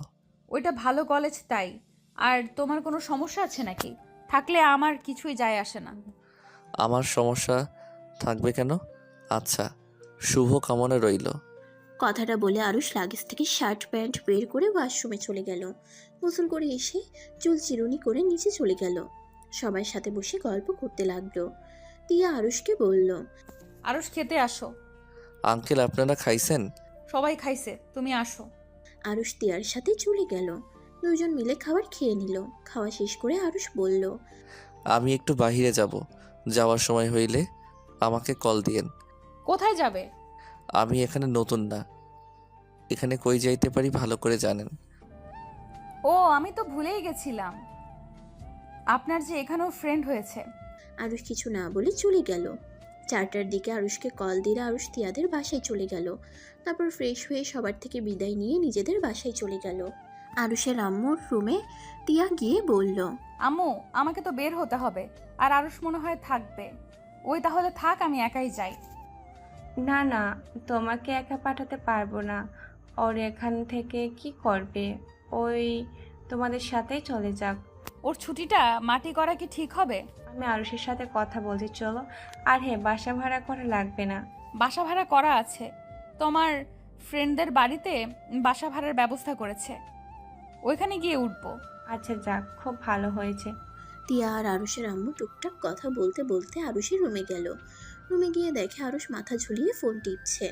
ওইটা ভালো কলেজ তাই। আর তোমার কোনো সমস্যা আছে নাকি? থাকলে আমার কিছুই যায় আসে না। আমার সমস্যা থাকবে কেন? আচ্ছা, শুভ কামনা রইল। কথাটা বলে আরুষ লাগেজ থেকে শার্ট প্যান্ট বের করে ওয়াশরুমে চলে গেল। গোসল করে এসে চুল চিরুনি করে নিচে চলে গেল। সবার সাথে বসে গল্প করতে লাগলো। তিয়া আরুষকে বলল, আরস খেতে আসো। আঙ্কেল, আপনারা খাইছেন? সবাই খাইছে, তুমি আসো। আরুষ তিয়ার সাথে চলে গেল। দুজন মিলে খাবার খেয়ে নিল। খাওয়া শেষ করে আরুষ বলল, আমি একটু বাহিরে যাব, যাওয়ার সময় হইলে আমাকে কল দিয়েন। কোথায় যাবে? আমি এখানে নতুন না, এখানে কই যাইতে পারি ভালো করে জানেন। ও, আমি তো ভুলেই গেছিলাম আপনার যে এখানেও ফ্রেন্ড হয়েছে। আরুষ কিছু না বলে চলে গেল। 4টার দিকে আরুষকে কল দিলে আরুষ তিয়াদের বাসায় চলে গেল। তারপর ফ্রেশ হয়ে সবার থেকে বিদায় নিয়ে নিজেদের বাসায় চলে গেল। আরুষের আম্মুর রুমে তিয়া গিয়ে বলল, আম্মু, আমাকে তো বের হতে হবে, আর আরুষ মনে হয় থাকবে। ওই তাহলে থাক, আমি একাই যাই। না না, তোমাকে একা পাঠাতে পারবো না। ওর এখান থেকে কি করবে? ওই তোমাদের সাথেই চলে যাক। ওর ছুটিটা মাটি করা কি ঠিক হবে? আমি আরুষের সাথে কথা বলছি, চলো। আর হ্যাঁ, বাসা ভাড়া করা লাগবে না। বাসা ভাড়া করা আছে, তোমার ফ্রেন্ডদের বাড়িতে বাসা ভাড়ার ব্যবস্থা করেছে, ওইখানে গিয়ে উঠবো। আচ্ছা যাক, খুব ভালো হয়েছে। তিয়া আর আরুষের আম্মু টুকটাক কথা বলতে বলতে আরুষের রুমে গেল। রুমে গিয়ে দেখে আরুষ মাথা ঝুলিয়ে ফোন টিপছে।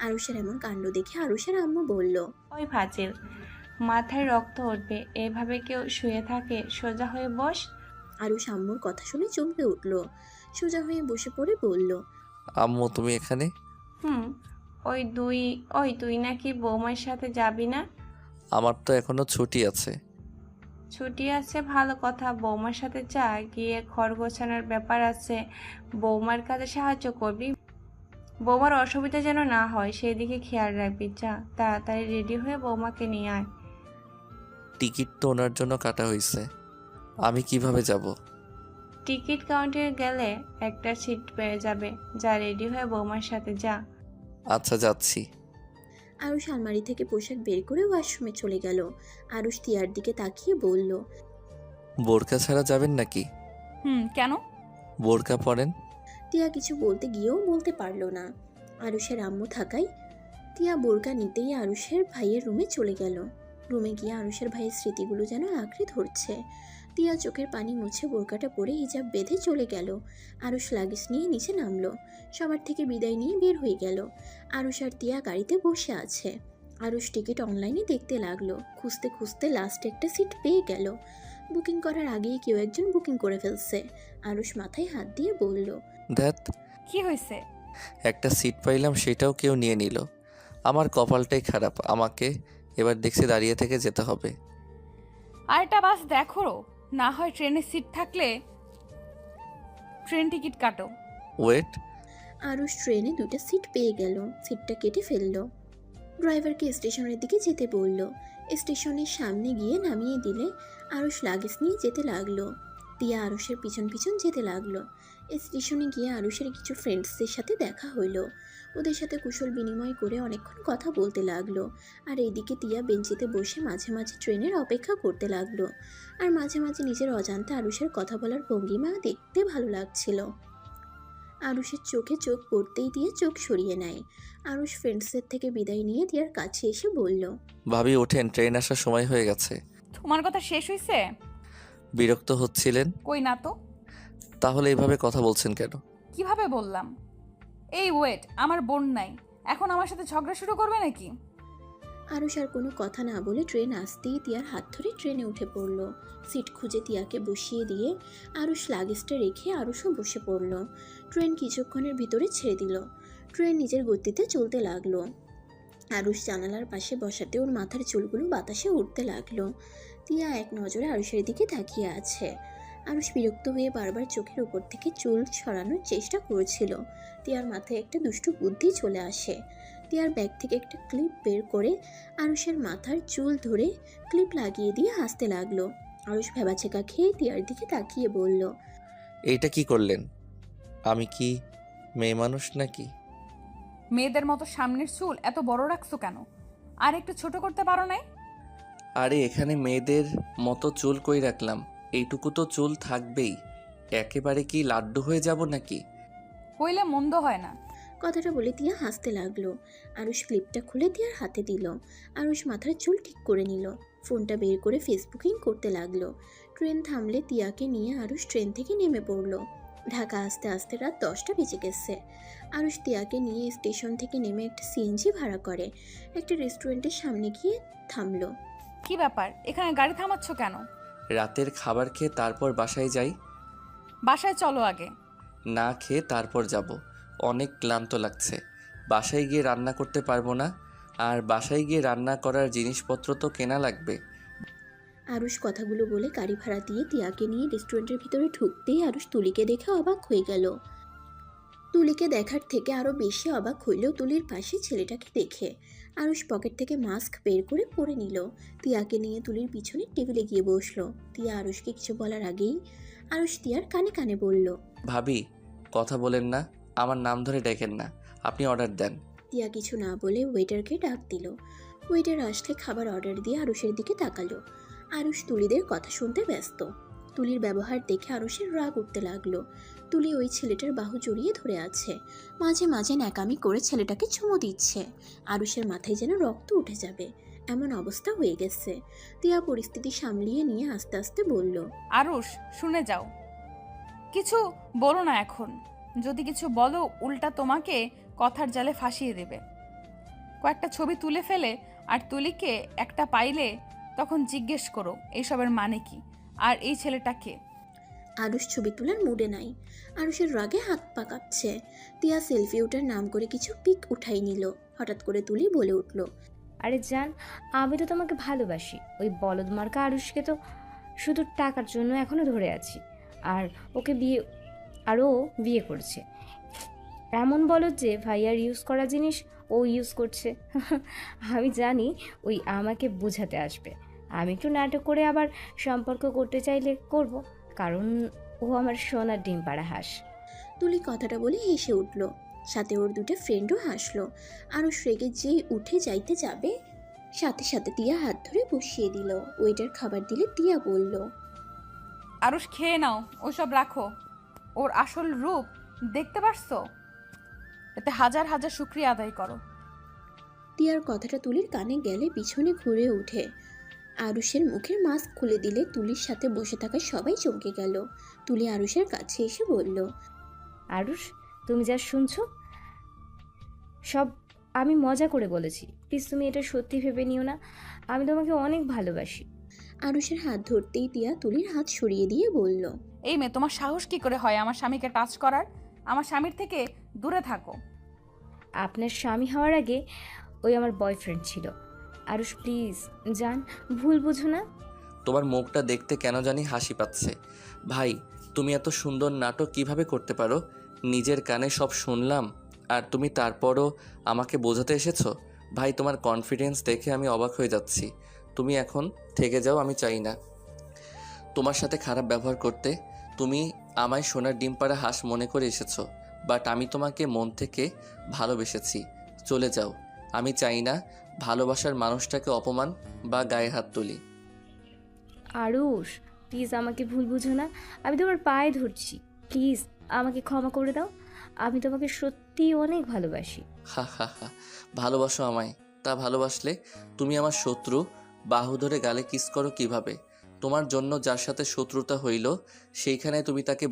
আরুষের এমন কাণ্ড দেখে আরুষের আম্মু বলল, ওই ফাজিল, মাথায় রক্ত উঠবে, এভাবে কেউ শুয়ে থাকে? সোজা হয়ে বস। আরুষ আম্মুর কথা শুনে চমকে উঠল। সোজা হয়ে বসে পড়ে বলল, আম্মু, তুমি এখানে? হুম। ওই তুই নাকি বৌমার সাথে যাবি না? আমার তো এখনো ছুটি আছে। ছুটি আছে ভালো কথা, বৌমার সাথে যা, গিয়ে ঘর গোছানোর ব্যাপার আছে, বৌমার কাজে সাহায্য করবি। বৌমার অসুবিধা যেন না হয় সেই দিকে খেয়াল রাখবি। যা, তাড়াতাড়ি রেডি হয়ে বৌমাকে নিয়ে আয়। টিকিট তো ওনার জন্য কাটা হয়েছে, আমি কিভাবে যাব? টিকিট কাউন্টারে গেলে একটা সিট পেয়ে যাবে। যা, রেডি হয়ে বৌমার সাথে যা। আচ্ছা, যাচ্ছি। আরুষ আলমারি থেকে পোশাক বের করে ওয়াশরুমে চলে গেল। আরুষ তিয়ার দিকে তাকিয়ে বলল, বোরকা ছাড়া যাবেন নাকি? কেন? বোরকা পরেন। তিয়া কিছু বলতে গিয়েও বলতে পারল না। আরুষের আম্মু থাকায় তিয়া বোরকা নিতেই আরুষের ভাইয়ের রুমে চলে গেল। রুমে গিয়ে আরুষের ভাইয়ের স্মৃতিগুলো যেন আঁকড়ে ধরছে। তিয়া চোখের পানি মুছে বোরকাটা পরে হিজাব বেঁধে চলে গেল। আরুষ লাগেজ নিয়ে নিচে নামলো। সবার থেকে বিদায় নিয়ে বের হয়ে গেল। আরুষ আর তিয়া গাড়িতে বসে আছে। আরুষ টিকিট অনলাইনে দেখতে লাগলো। খুঁজতে খুঁজতে লাস্টে একটা সিট পেয়ে গেল। বুকিং করার আগেই কেউ একজন বুকিং করে ফেলছে। আরুষ মাথায় হাত দিয়ে বলল, ধ্যাত, কি হয়েছে? একটা সিট পাইলাম সেটাও কেউ নিয়ে নিল। আমার কপালটাই খারাপ, আমাকে এবার দেখছি দাঁড়িয়ে থেকে যেতে হবে। আর একটা বাস দেখো, না হয় ট্রেনের সিট থাকলে ট্রেন টিকিট কাটো। ওয়েট, আরুষ ট্রেনে দুটো সিট পেয়ে গেল। সিটটা কেটে ফেললো। ড্রাইভারকে স্টেশনের দিকে যেতে বলল। স্টেশনের সামনে গিয়ে নামিয়ে দিলে আরুষ লাগেজ নিয়ে যেতে লাগলো। তিয়া আরুষের পিছন পিছন যেতে লাগলো। স্টেশনে গিয়ে আরুষের কিছু ফ্রেন্ডসদের সাথে দেখা হইলো। ওদের সাথে কুশল বিনিময় করে অনেকক্ষণ কথা বলতে লাগলো। আর এইদিকে তিয়া বেঞ্চিতে বসে মাঝে মাঝে ট্রেনের অপেক্ষা করতে লাগলো। আর মাঝে মাঝে নিজের অজান্তে আরুষের কথা বলার ভঙ্গিমা দেখতে ভালো লাগছিল। আরুষের চোখে চোখ পড়তেই দিয়ে চোখ সরিয়ে নেয়। আরুষ ফ্রেন্ডসদের থেকে বিদায় নিয়ে তিয়ার কাছে এসে বলল, ভাবি ওঠেন, ট্রেন আসার সময় হয়ে গেছে। তোমার কথা শেষ হয়েছে? বিরক্ত হচ্ছিলেন? কই না তো। তাহলে এইভাবে কথা বলছেন কেন? কিভাবে বললাম? এই ওয়েট, আমার বোন নাই, এখন আমার সাথে ঝগড়া শুরু করবে নাকি? আরুষ আর কোনো কথা না বলে ট্রেন আসতেই তিয়ার হাত ধরে ট্রেনে উঠে পড়ল। সিট খুঁজে তিয়াকে বসিয়ে দিয়ে আরুষ লাগেজটা রেখে আরুষও বসে পড়ল। ট্রেন কিছুক্ষণের ভিতরে ছেড়ে দিল। ট্রেন নিজের গতিতে চলতে লাগলো। আরুষ জানালার পাশে বসাতে ওর মাথার চুলগুলো বাতাসে উঠতে লাগলো। তিয়া এক নজরে আরুষের দিকে তাকিয়ে আছে। আরুষ বিরক্ত হয়ে বারবার চোখের উপর থেকে চুল সরানোর চেষ্টা করেছিল। তিয়ার মাথায় একটা দুষ্টু বুদ্ধি চলে আসে। তিয়ার ব্যাগ থেকে একটা ক্লিপ বের করে আরুষের মাথার চুল ধরে ক্লিপ লাগিয়ে দিয়ে হাসতে লাগলো। আরুষ ভেবাচেকা খেয়ে তিয়ার দিকে তাকিয়ে বলল, এইটা কি করলেন? আমি কি মেয়ে মানুষ নাকি? মেয়েদের মতো সামনের চুল এত বড় রাখছো কেন? আর একটু ছোট করতে পারো নাই? আরে এখানে মেয়েদের মতো চুল কই রাখলাম, এইটুকু তো চুল থাকবেই। একেবারে কি লাড্ডু হয়ে যাব নাকি? হইলে মন্দ হয় না। কথাটা বলে তিয়া হাসতে লাগলো। আরুষ ক্লিপটা খুলে তিয়ার হাতে দিল। আরুষ মাথার চুল ঠিক করে নিল। ফোনটা বের করে ফেসবুকিং করতে লাগলো। ট্রেন থামলে তিয়াকে নিয়ে আরুষ ট্রেন থেকে নেমে পড়লো। ঢাকা আসতে আসতে রাত 10টা বেজে গেছে। আরুষ তিয়াকে নিয়ে স্টেশন থেকে নেমে একটা সিএনজি ভাড়া করে একটা রেস্টুরেন্টের সামনে গিয়ে থামলো। কি ব্যাপার, এখানে গাড়ি থামাচ্ছ কেন? রাতের খাবার খেয়ে তারপর বাসায় যাই। বাসায় চলো আগে। না খেয়ে তারপর যাব, অনেক ক্লান্ত লাগছে। বাসায় গিয়ে রান্না করতে পারবো না, আর বাসায় গিয়ে রান্না করার জিনিসপত্র তো কেনা লাগবে। আরুষ কথাগুলো বলে গাড়ি ভাড়া দিয়ে তিয়াকে নিয়ে রেস্টুরেন্টের ভিতরে ঢুকতেই আরুষ তুলিকে দেখে অবাক হয়ে গেল। তুলিকে দেখার থেকে আরও বেশি অবাক হইল তুলির পাশে ছেলেটাকে দেখে। আরুষ পকেট থেকে মাস্ক বের করে পরে নিল। তিয়াকে নিয়ে তুলির পিছনে টেবিলে গিয়ে বসলো। তিয়া আরুষকে কিছু বলার আগেই আরুষ তিয়ার কানে কানে বলল, ভাবি কথা বলেন না, আমার নাম ধরে ডেকেন না, আপনি অর্ডার দেন। তিয়া কিছু না বলে ওয়েটারকে ডাক দিল। ওয়েটার আসলে খাবার অর্ডার দিয়ে আরুষের দিকে তাকালো। আরুষ তুলিদের কথা শুনতে ব্যস্ত। তুলির ব্যবহার দেখে আরুষের রাগ উঠতে লাগলো। তুলি ওই ছেলেটার বাহু জড়িয়ে ধরে আছে। মাঝে মাঝে ন্যাকামি করে ছেলেটাকে চুমু দিচ্ছে। আরুষের মাথায় যেন রক্ত উঠে যাবে এমন অবস্থা হয়ে গেছে। তিয়া পরিস্থিতি সামলিয়ে নিয়ে আস্তে আস্তে বলল, আরুষ, শুনে যাও, কিছু বলো না এখন। যদি কিছু বলো উল্টা তোমাকে কথার জালে ফাঁসিয়ে দেবে। কয়েকটা ছবি তুলে ফেলে আর তুলিকে একটা পাইলে তখন জিজ্ঞেস করো এইসবের মানে কি, আর এই ছেলেটাকে। আরুষ ছবি তোলার মুডে নাই। আরুষের রাগে হাত পা কাঁপছে। তিয়া সেলফি ওঠার নাম করে কিছু পিক উঠাই নিল। হঠাৎ করে তুলি বলে উঠল, আরে জান, আমি তো তোমাকে ভালোবাসি। ওই বলদ মার্কা আরুষকে তো শুধু টাকার জন্য এখনো ধরে আছি। আর ওকে বিয়ে, আর ও বিয়ে করছে। এমন বলদ যে ভাইয়ার ইউজ করা জিনিস ও ইউজ করছে। আমি জানি ওই আমাকে বোঝাতে আসবে। আমি একটু নাটক করে আবার সম্পর্ক করতে চাইলে করব, কারণ ও আমার সোনার ডিম পাড়া হাঁস। তুলি কথাটা বলে হেসে উঠল। সাথে ওর দুটো ফ্রেন্ডও হাসলো। আরুষ রেগে যেই উঠে যাইতে যাবে, সাথে সাথে তিয়া হাত ধরে বসিয়ে দিল। ওয়েটার খাবার দিলে তিয়া বলল, আরুষ খেয়ে নাও, ওসব রাখো। ওর আসল রূপ দেখতে পারছো? এতে হাজার হাজার শুকরিয়া আদায় করো। তিয়ার কথাটা তুলির কানে গেলে পিছনে ঘুরে ওঠে। আরুষের মুখের মাস্ক খুলে দিলে তুলির সাথে বসে থাকা সবাই চমকে গেল। তুলি আরুষের কাছে এসে বলল, আরুষ, তুমি যা শুনছো সব আমি মজা করে বলেছি। প্লিজ তুমি এটা সত্যি ভেবে নিও না। আমি তোমাকে অনেক ভালোবাসি। আরুষের হাত ধরতেই তিয়া তুলির হাত সরিয়ে দিয়ে বলল, এই মেয়ে, তোমার সাহস কি করে হয় আমার স্বামীকে টাচ করার? আমার স্বামীর থেকে দূরে থাকো। আপনার স্বামী হওয়ার আগে ওই আমার বয়ফ্রেন্ড ছিল। আরুষ প্লিজ জান, ভুল বুঝো না। তোমার মুখটা দেখতে কেন জানি হাসি পাচ্ছে। ভাই, তুমি এত সুন্দর নাটক কিভাবে করতে পারো? নিজের কানে সব শুনলাম, আর তুমি তারপরও আমাকে বোঝাতে এসেছো। ভাই, তোমার কনফিডেন্স দেখে আমি অবাক হয়ে যাচ্ছি। তুমি এখন থেকে যাও, আমি চাই না তোমার সাথে খারাপ ব্যবহার করতে। তুমি আমায় সোনার ডিম পাড়া হাঁস মনে করে এসেছো, বাট আমি তোমাকে মন থেকে ভালোবেসেছি। চলে যাও। আমি চাই না ভালোবাসার মানুষটাকে অপমান বা গায়ে হাত তুলি। আরুষ প্লিজ আমাকে ভুল বুঝো না। আমি তোমার পায়ে ধরছি, প্লিজ আমাকে ক্ষমা করে দাও। আমি তোমাকে সত্যিই অনেক ভালোবাসি। হা হা হা, ভালোবাসো আমায়? তা ভালোবাসলে তুমি আমার শত্রু বাহু ধরে গালে কিস করো কিভাবে? তোমার জন্য যার সাথে শত্রুতা হইল, সেইখানে তুমি তাকে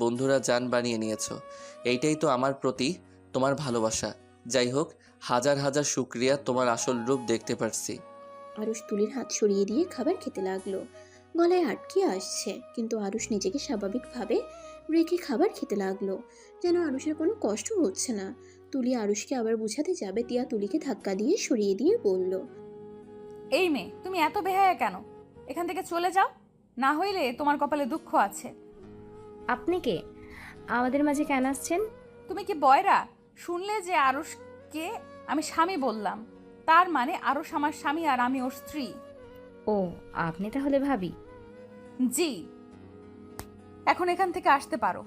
বন্ধুরা জান বানিয়ে নিয়েছো। এইটাই তো আমার প্রতি তোমার ভালোবাসা। যাই হোক, হাজার হাজার শুক্রিয়া, তোমার আসল রূপ দেখতে পারছি। আরুষ তুলির হাত সরিয়ে দিয়ে খাবার খেতে লাগলো। গলায় আটকে আসছে, কিন্তু আরুষ নিজেকে স্বাভাবিকভাবে রেখে খাবার খেতে লাগলো, যেন আরুষের কোনো কষ্ট হচ্ছে না। তুলি আরুষকে আবার বুঝাতে যাবে, তিয়া তুলিকে ধাক্কা দিয়ে সরিয়ে দিয়ে বলল, এই মেয়ে, তুমি এত বেহায়া কেন? এখান থেকে চলে যাও, না হইলে তোমার কপালে দুঃখ আছে। আপনি কে? আমাদের মাঝে কেন আসছেন? তুমি কি বয়রা? শুনলে যে আরুষকে আমি স্বামী বললাম, তার মানে আরুষ আমার স্বামী আর আমি ওর স্ত্রী। ও, আপনি তাহলে ভাবি? জি, এখন এখান থেকে আসতে পারো।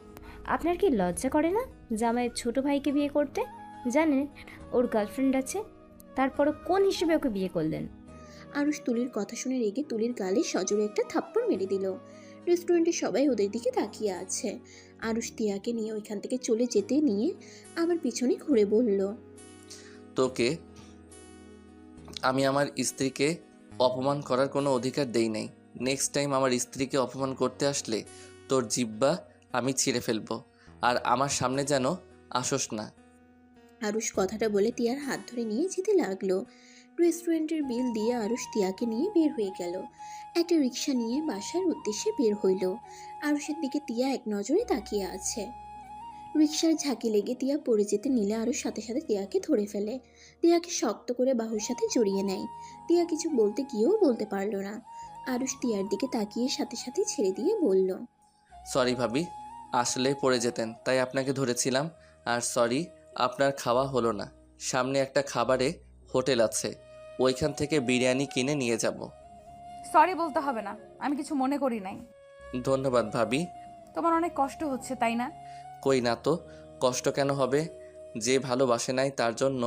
আপনার কি লজ্জা করে না জামাইয়ের ছোট ভাইকে বিয়ে করতে? জানেন ওর গার্লফ্রেন্ড আছে, তারপরও কোন হিসেবে ওকে বিয়ে করলেন? আরুষ তুলির কথা শুনে রেগে তুলির গালে সজোরে একটা থাপ্পড় মেরে দিল। রেস্টুরেন্টে সবাই ওদের দিকে তাকিয়ে আছে। আরুষ তিয়াকে নিয়ে ওইখান থেকে চলে যেতে নিয়ে আবার পিছনে ঘুরে বলল, তোকে আমি আমার স্ত্রীকে অপমান করার কোনো অধিকার দেই নাই। নেক্সট টাইম আমার স্ত্রীকে অপমান করতে আসলে তোর জিহ্বা আমি ছিঁড়ে ফেলবো, আর আমার সামনে যেন আসোস না। আরুষ কথাটা বলে তিয়ার হাত ধরে নিয়ে যেতে লাগলো। রেস্টুরেন্টের বিল দিয়ে আরুষ তিয়াকে নিয়ে বের হয়ে গেল। একটা রিক্সা নিয়ে বাসার উদ্দেশ্যে বের হইল। আরুষের দিকে তিয়া এক নজরে তাকিয়ে আছে। রিক্সার ঝাঁকি লেগে তিয়া পড়ে যেতে নিলে আরুষ সাথে সাথে তিয়াকে ধরে ফেলে। তিয়াকে শক্ত করে বাহুর সাথে জড়িয়ে নেয়। তিয়া কিছু বলতে গিয়েও বলতে পারল না। আরুষ তিয়ার দিকে তাকিয়ে সাথে সাথে ছেড়ে দিয়ে বলল, সরি ভাবি, আসলে পড়ে যেতেন তাই আপনাকে ধরেছিলাম। আর সরি, আপনার খাওয়া হলো না। সামনে একটা খাবারে হোটেল আছে, ওইখান থেকে বিরিয়ানি কিনে নিয়ে যাব। সরি বলতে হবে না, আমি কিছু মনে করি নাই। ধন্যবাদ ভাবি। তোমার অনেক কষ্ট হচ্ছে তাই না? কই না তো, কষ্ট কেন হবে? যে ভালোবাসে নাই তার জন্য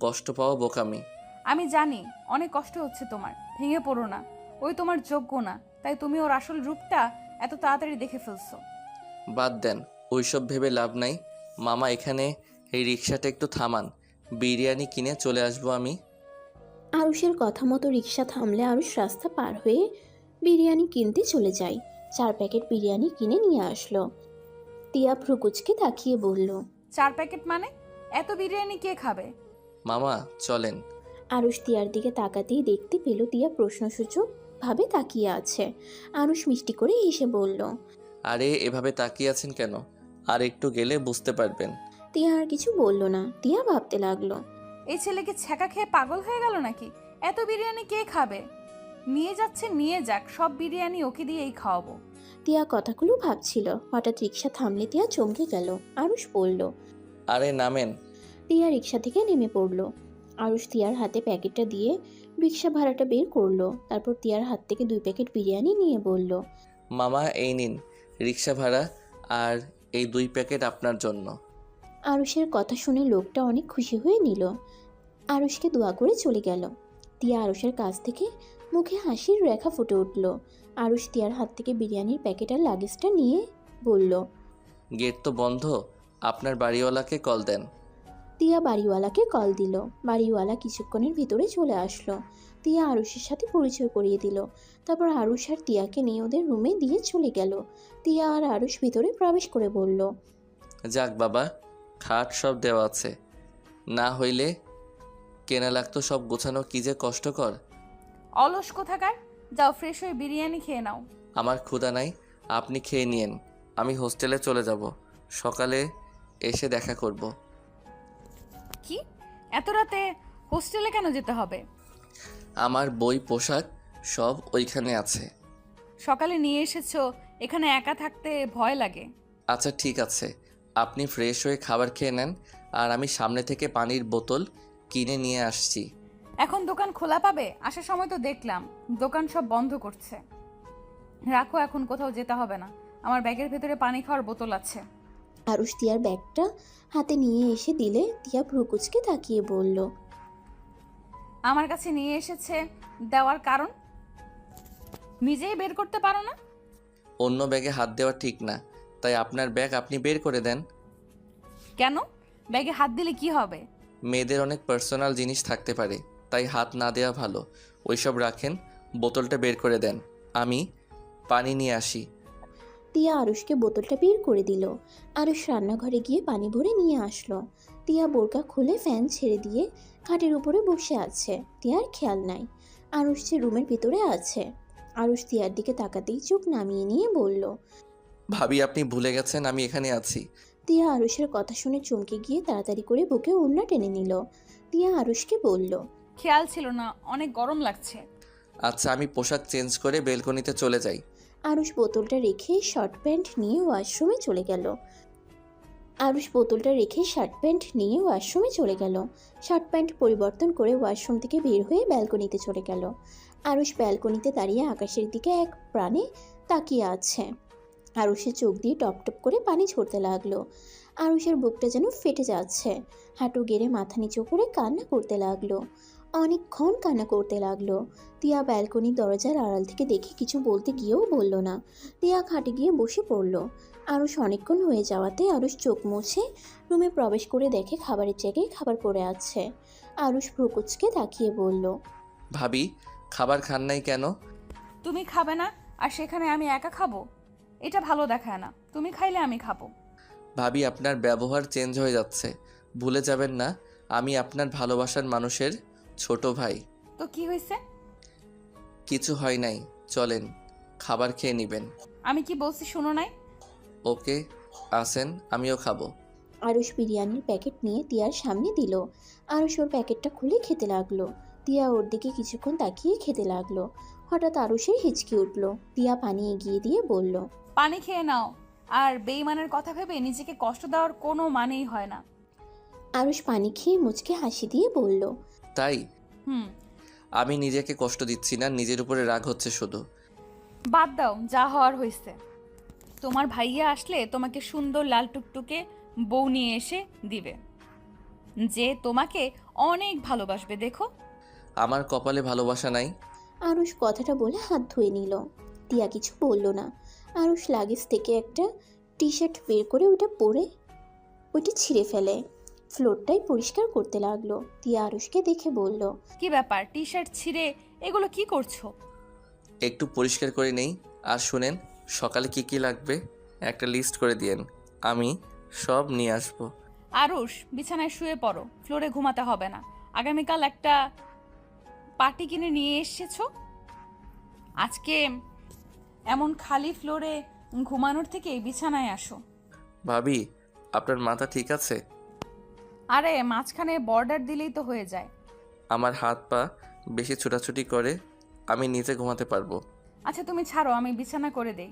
কষ্ট পাওয়া বোকামি। আমি জানি অনেক কষ্ট হচ্ছে তোমার, ভেঙে পড়ো না। ওই তোমার যোগ্য না, তাই তুমি ওর আসল রূপটা এত তাড়াতাড়ি দেখে ফেলছো। বাদ দেন, ওইসব ভেবে লাভ নাই। মামা, এখানে এই রিক্সাটা একটু থামান, বিরিয়ানি কিনে চলে আসবো আমি। আরুষের কথা মতো রিক্সা থামলে আরুষ রাস্তা পার হয়ে বিরিয়ানি কিনতে চলে যায়। 4 প্যাকেট বিরিয়ানি কিনে নিয়ে আসলো। তিয়া ভ্রুকুচকে তাকিয়ে বলল, 4 প্যাকেট মানে? এত বিরিয়ানি কে খাবে? মামা চলেন। আরুষ তিয়ার দিকে তাকাতেই দেখতে পেল তিয়া প্রশ্নসূচক ভাবে তাকিয়ে আছে। আরুষ মিষ্টি করে হেসে বলল, আরে এভাবে তাকিয়ে আছেন কেন? আর একটু গেলে বুঝতে পারবেন। তিয়া আর কিছু বলল না। তিয়া ভাবতে লাগলো। এই ছেলে কি ছ্যাঁকা খেয়ে পাগল হয়ে গেল নাকি? এত বিরিয়ানি কে খাবে? নিয়ে যাচ্ছে নিয়ে যাক, সব বিরিয়ানি ওকে দিয়েই খাওয়াবো। তিয়া কথাগুলো ভাবছিল, হঠাৎ রিক্সা থামলে তিয়া চমকে গেল। আরুষ বলল। আরে নামেন। তিয়া রিক্সা থেকে নেমে পড়ল। আরুষ তিয়ার হাতে প্যাকেটটা দিয়ে রিক্সা ভাড়াটা বের করলো। তারপর তিয়ার হাত থেকে 2 প্যাকেট বিরিয়ানি নিয়ে বলল। মামা এই নিন রিক্সা ভাড়া, আর এই 2 প্যাকেট আপনার জন্য। আরুষের কথা শুনে লোকটা অনেক খুশি হয়ে নিল। আরুষকে দোয়া করে চলে গেল। তিয়া আরুষের কাছ থেকে মুখে হাসির রেখা ফুটে উঠল। আরুষ তিয়ার হাত থেকে বিরিয়ানির প্যাকেট আর লাগেজটা নিয়ে বলল। গেট তো বন্ধ, আপনার বাড়িওয়ালাকে কল দেন। তিয়া বাড়িওয়ালাকে কল দিল। বাড়িওয়ালা কিছুক্ষণের ভিতরে চলে আসলো। তিয়া আরুষের সাথে পরিচয় করিয়ে দিল। তারপর আরুষ আর তিয়াকে নিয়ে ওদের রুমে দিয়ে চলে গেল। তিয়া আর আরুষ ভিতরে প্রবেশ করে বলল। যাক বাবা, খাট সব দেওয়া আছে, না হইলে কেনা লাগতো। সব গোছানো কি যে কষ্টকর। অলস কোথাকার, যাও ফ্রেশ হয়ে বিরিয়ানি খেয়ে নাও। আমার ক্ষুধা নাই, আপনি খেয়ে নিয়েন। আমি হোস্টেলে চলে যাব, সকালে এসে দেখা করব। কি এত রাতে হোস্টেলে কেন যেতে হবে? আমার বই পোশাক সব ওইখানে আছে। সকালে নিয়ে এসেছো, এখানে একা থাকতে ভয় লাগে। আচ্ছা ঠিক আছে, আপনি ফ্রেশ হয়ে খাবার খেয়ে নেন, আর আমি সামনে থেকে পানির বোতল কিনে নিয়ে আসছি। এখন দোকান খোলা পাবে? আসার সময় তো দেখলাম দোকান সব বন্ধ করছে। রাখো, এখন কোথাও যেতে হবে না। আমার ব্যাগের ভেতরে পানি খাওয়ার বোতল আছে। আরুষ তিয়ার ব্যাগটা হাতে নিয়ে এসে দিলে তিয়া ভ্রুকুচকে তাকিয়ে বলল। আমার কাছে নিয়ে এসেছে দেওয়ার কারণ নিজেই বের করতে পারো না? অন্য ব্যাগে হাত দেওয়া ঠিক না, তাই আপনার ব্যাগ আপনি বের করে দেন। কেন? ব্যাগে হাত দিলে কি হবে? মেয়েদের অনেক পার্সোনাল জিনিস থাকতে পারে, তাই হাত না দেওয়া ভালো। ওইসব রাখেন, বোতলটা বের করে দেন, আমি পানি নিয়ে আসি। তিয়া আরুষকে বোতলটা বের করে দিল। আরুষ রান্নাঘরে গিয়ে পানি ভরে নিয়ে আসলো। তিয়া বোরকা খুলে ফ্যান ছেড়ে দিয়ে খাটের উপরে বসে আছে। তিয়ার খেয়াল নাই আরুষ যে রুমের ভিতরে আছে। আরুষ তিয়ার দিকে তাকাতেই চোখ নামিয়ে নিয়ে বলল। ভাবি আপনি ভুলে গেছেন আমি এখানে আছি। তিয়া আরুষের কথা শুনে চমকে গিয়ে তাড়াতাড়ি করে বুকে ওড়না টেনে নিল। তিয়া আরুষকে বলল। খেয়াল ছিল না, অনেক গরম লাগছে। আচ্ছা আমি পোশাক চেঞ্জ করে বেলকনিতে চলে যাই। আরুষ বোতলটা রেখে শার্ট প্যান্ট নিয়ে ওয়াশরুমে চলে গেল। শার্ট প্যান্ট পরিবর্তন করে ওয়াশরুম থেকে বের হয়ে ব্যালকনিতে চলে গেল। আরুষ ব্যালকনিতে দাঁড়িয়ে আকাশের দিকে এক প্রাণে তাকিয়ে আছে। আরুষের চোখ দিয়ে টপ টপ করে পানি ঝরতে লাগলো। আরুষের বুকটা যেন ফেটে যাচ্ছে। হাঁটু গেড়ে মাথা নিচু করে কান্না করতে লাগলো। অনেকক্ষণ কান্না করতে লাগলো। তিয়া ব্যালকনির দরজার আড়াল থেকে দেখে কিছু বলতে গিয়েও বলল না। তিয়া খাটে গিয়ে বসে পড়ল। আরুষ অনেকক্ষণ হয়ে যাওয়াতে আরুষ চোখ মুছে রুমে প্রবেশ করে দেখে খাবারের জায়গায় খাবার পড়ে আছে। আরুষ ভ্রুকুচকে তাকিয়ে বলল। ভাবি খাবার খান নাই কেন? তুমি খাবে না আর সেখানে আমি একা খাবো? এটা ভালো দেখায় না। তুমি খাইলে আমি খাবো। ভাবি আপনার ব্যবহার চেঞ্জ হয়ে যাচ্ছে, ভুলে যাবেন না আমি আপনার ভালোবাসার মানুষের ছোট ভাই। তো কি হয়েছে? কিছু হয় নাই, চলেন খাবার খেয়ে নেবেন। আমি কি বলছি শুনো নাই? ওকে আসেন, আমিও খাবো। আরুষ বিরিয়ানির প্যাকেট নিয়ে তিয়ার সামনে দিল। আরুষ ওর প্যাকেটটা খুলে খেতে লাগলো। তিয়া ওর দিকে কিছুক্ষণ তাকিয়ে খেতে লাগলো। হঠাৎ আরুষের হিচকি উঠল। তিয়া পানি এগিয়ে দিয়ে বলল। পানি খেয়ে নাও। আর বেইমানের কথা ভেবে নিজেকে কষ্ট দেওয়ার কোনো মানেই হয় না। আরুষ পানি খেয়ে মুচকে হাসি দিয়ে বলল। তাই হুম। আমি নিজেকে কষ্ট দিচ্ছি না, নিজের উপরে রাগ হচ্ছে শুধু। বাদ দাও, যা হওয়ার হয়েছে। তোমার ভাইয়া আসলে তোমাকে সুন্দর লাল টুকটুকে বউ নিয়ে এসে দিবে, যে তোমাকে অনেক ভালোবাসবে। দেখো আমার কপালে ভালোবাসা নাই। আরুষ কথাটা বলে হাত ধুয়ে নিল। তিয়া কিছু বলল না। আরুষ লাগেজ থেকে একটা টি শার্ট বের করে ওইটা ছিঁড়ে ফেলে ফ্লোরটাই পরিষ্কার করতে লাগলো। তিয়া আরুষকে দেখে বলল। কি ব্যাপার, টি শার্ট ছিঁড়ে এগুলো কি করছো? একটু পরিষ্কার করে নেই। আর শুনেন, সকালে কি কি লাগবে একটা লিস্ট করে দিয়েন, আমি সব নিয়ে আসবো। আরুষ, বিছানায় শুয়ে পড়ো, ফ্লোরে ঘুমাতে হবে না। আগামীকাল একটা পার্টি কিনে নিয়ে এসেছো। আজকে এমন খালি ফ্লোরে ঘুমানোর থেকে এই বিছানায় আসো। ভাবি আপনার মাথা ঠিক আছে? আরে মাঝখানে বর্ডার দিলেই তো হয়ে যায়। আমার হাত পা বেশি ছোটাছুটি করে, আমি নিচে ঘুমাতে পারবো। আচ্ছা তুমি ছাড়ো, আমি বিছানা করে দেই।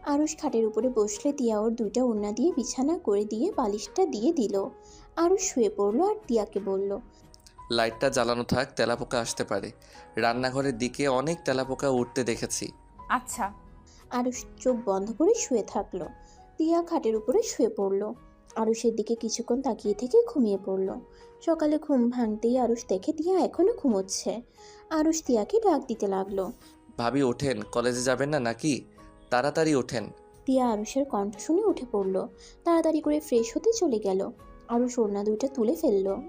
আরুষ খাটের উপরে বসলে তিয়া ওর দুইটা ওড়না দিয়ে বিছানা করে দিয়ে বালিশটা দিয়ে দিল। আরুষ শুয়ে পড়লো আর তিয়াকে বলল, লাইটটা জ্বালানো থাক, তেলাপোকা আসতে পারে। রান্নাঘরের দিকে অনেক তেলাপোকা উঠতে দেখেছি। আচ্ছা। আরুষ চোখ বন্ধ করে শুয়ে থাকলো। তিয়া খাটের উপরে শুয়ে পড়লো। আরুষের দিকে কিছুক্ষণ তাকিয়ে থেকে ঘুমিয়ে পড়লো। সকালে ঘুম ভাঙতেই আরুষ দেখে তিয়া এখনো ঘুমোচ্ছে। আরুষ তিয়াকে ডাক দিতে লাগলো। ভাবি ওঠেন, কলেজে যাবেন না নাকি? তাড়াতাড়ি ওঠেন। তিয়া আরুষের কণ্ঠ শুনে উঠে পড়লো। তাড়াতাড়ি করে ফ্রেশ হতে চলে গেল। আরুষ ওড়না দুইটা তুলে ফেললো।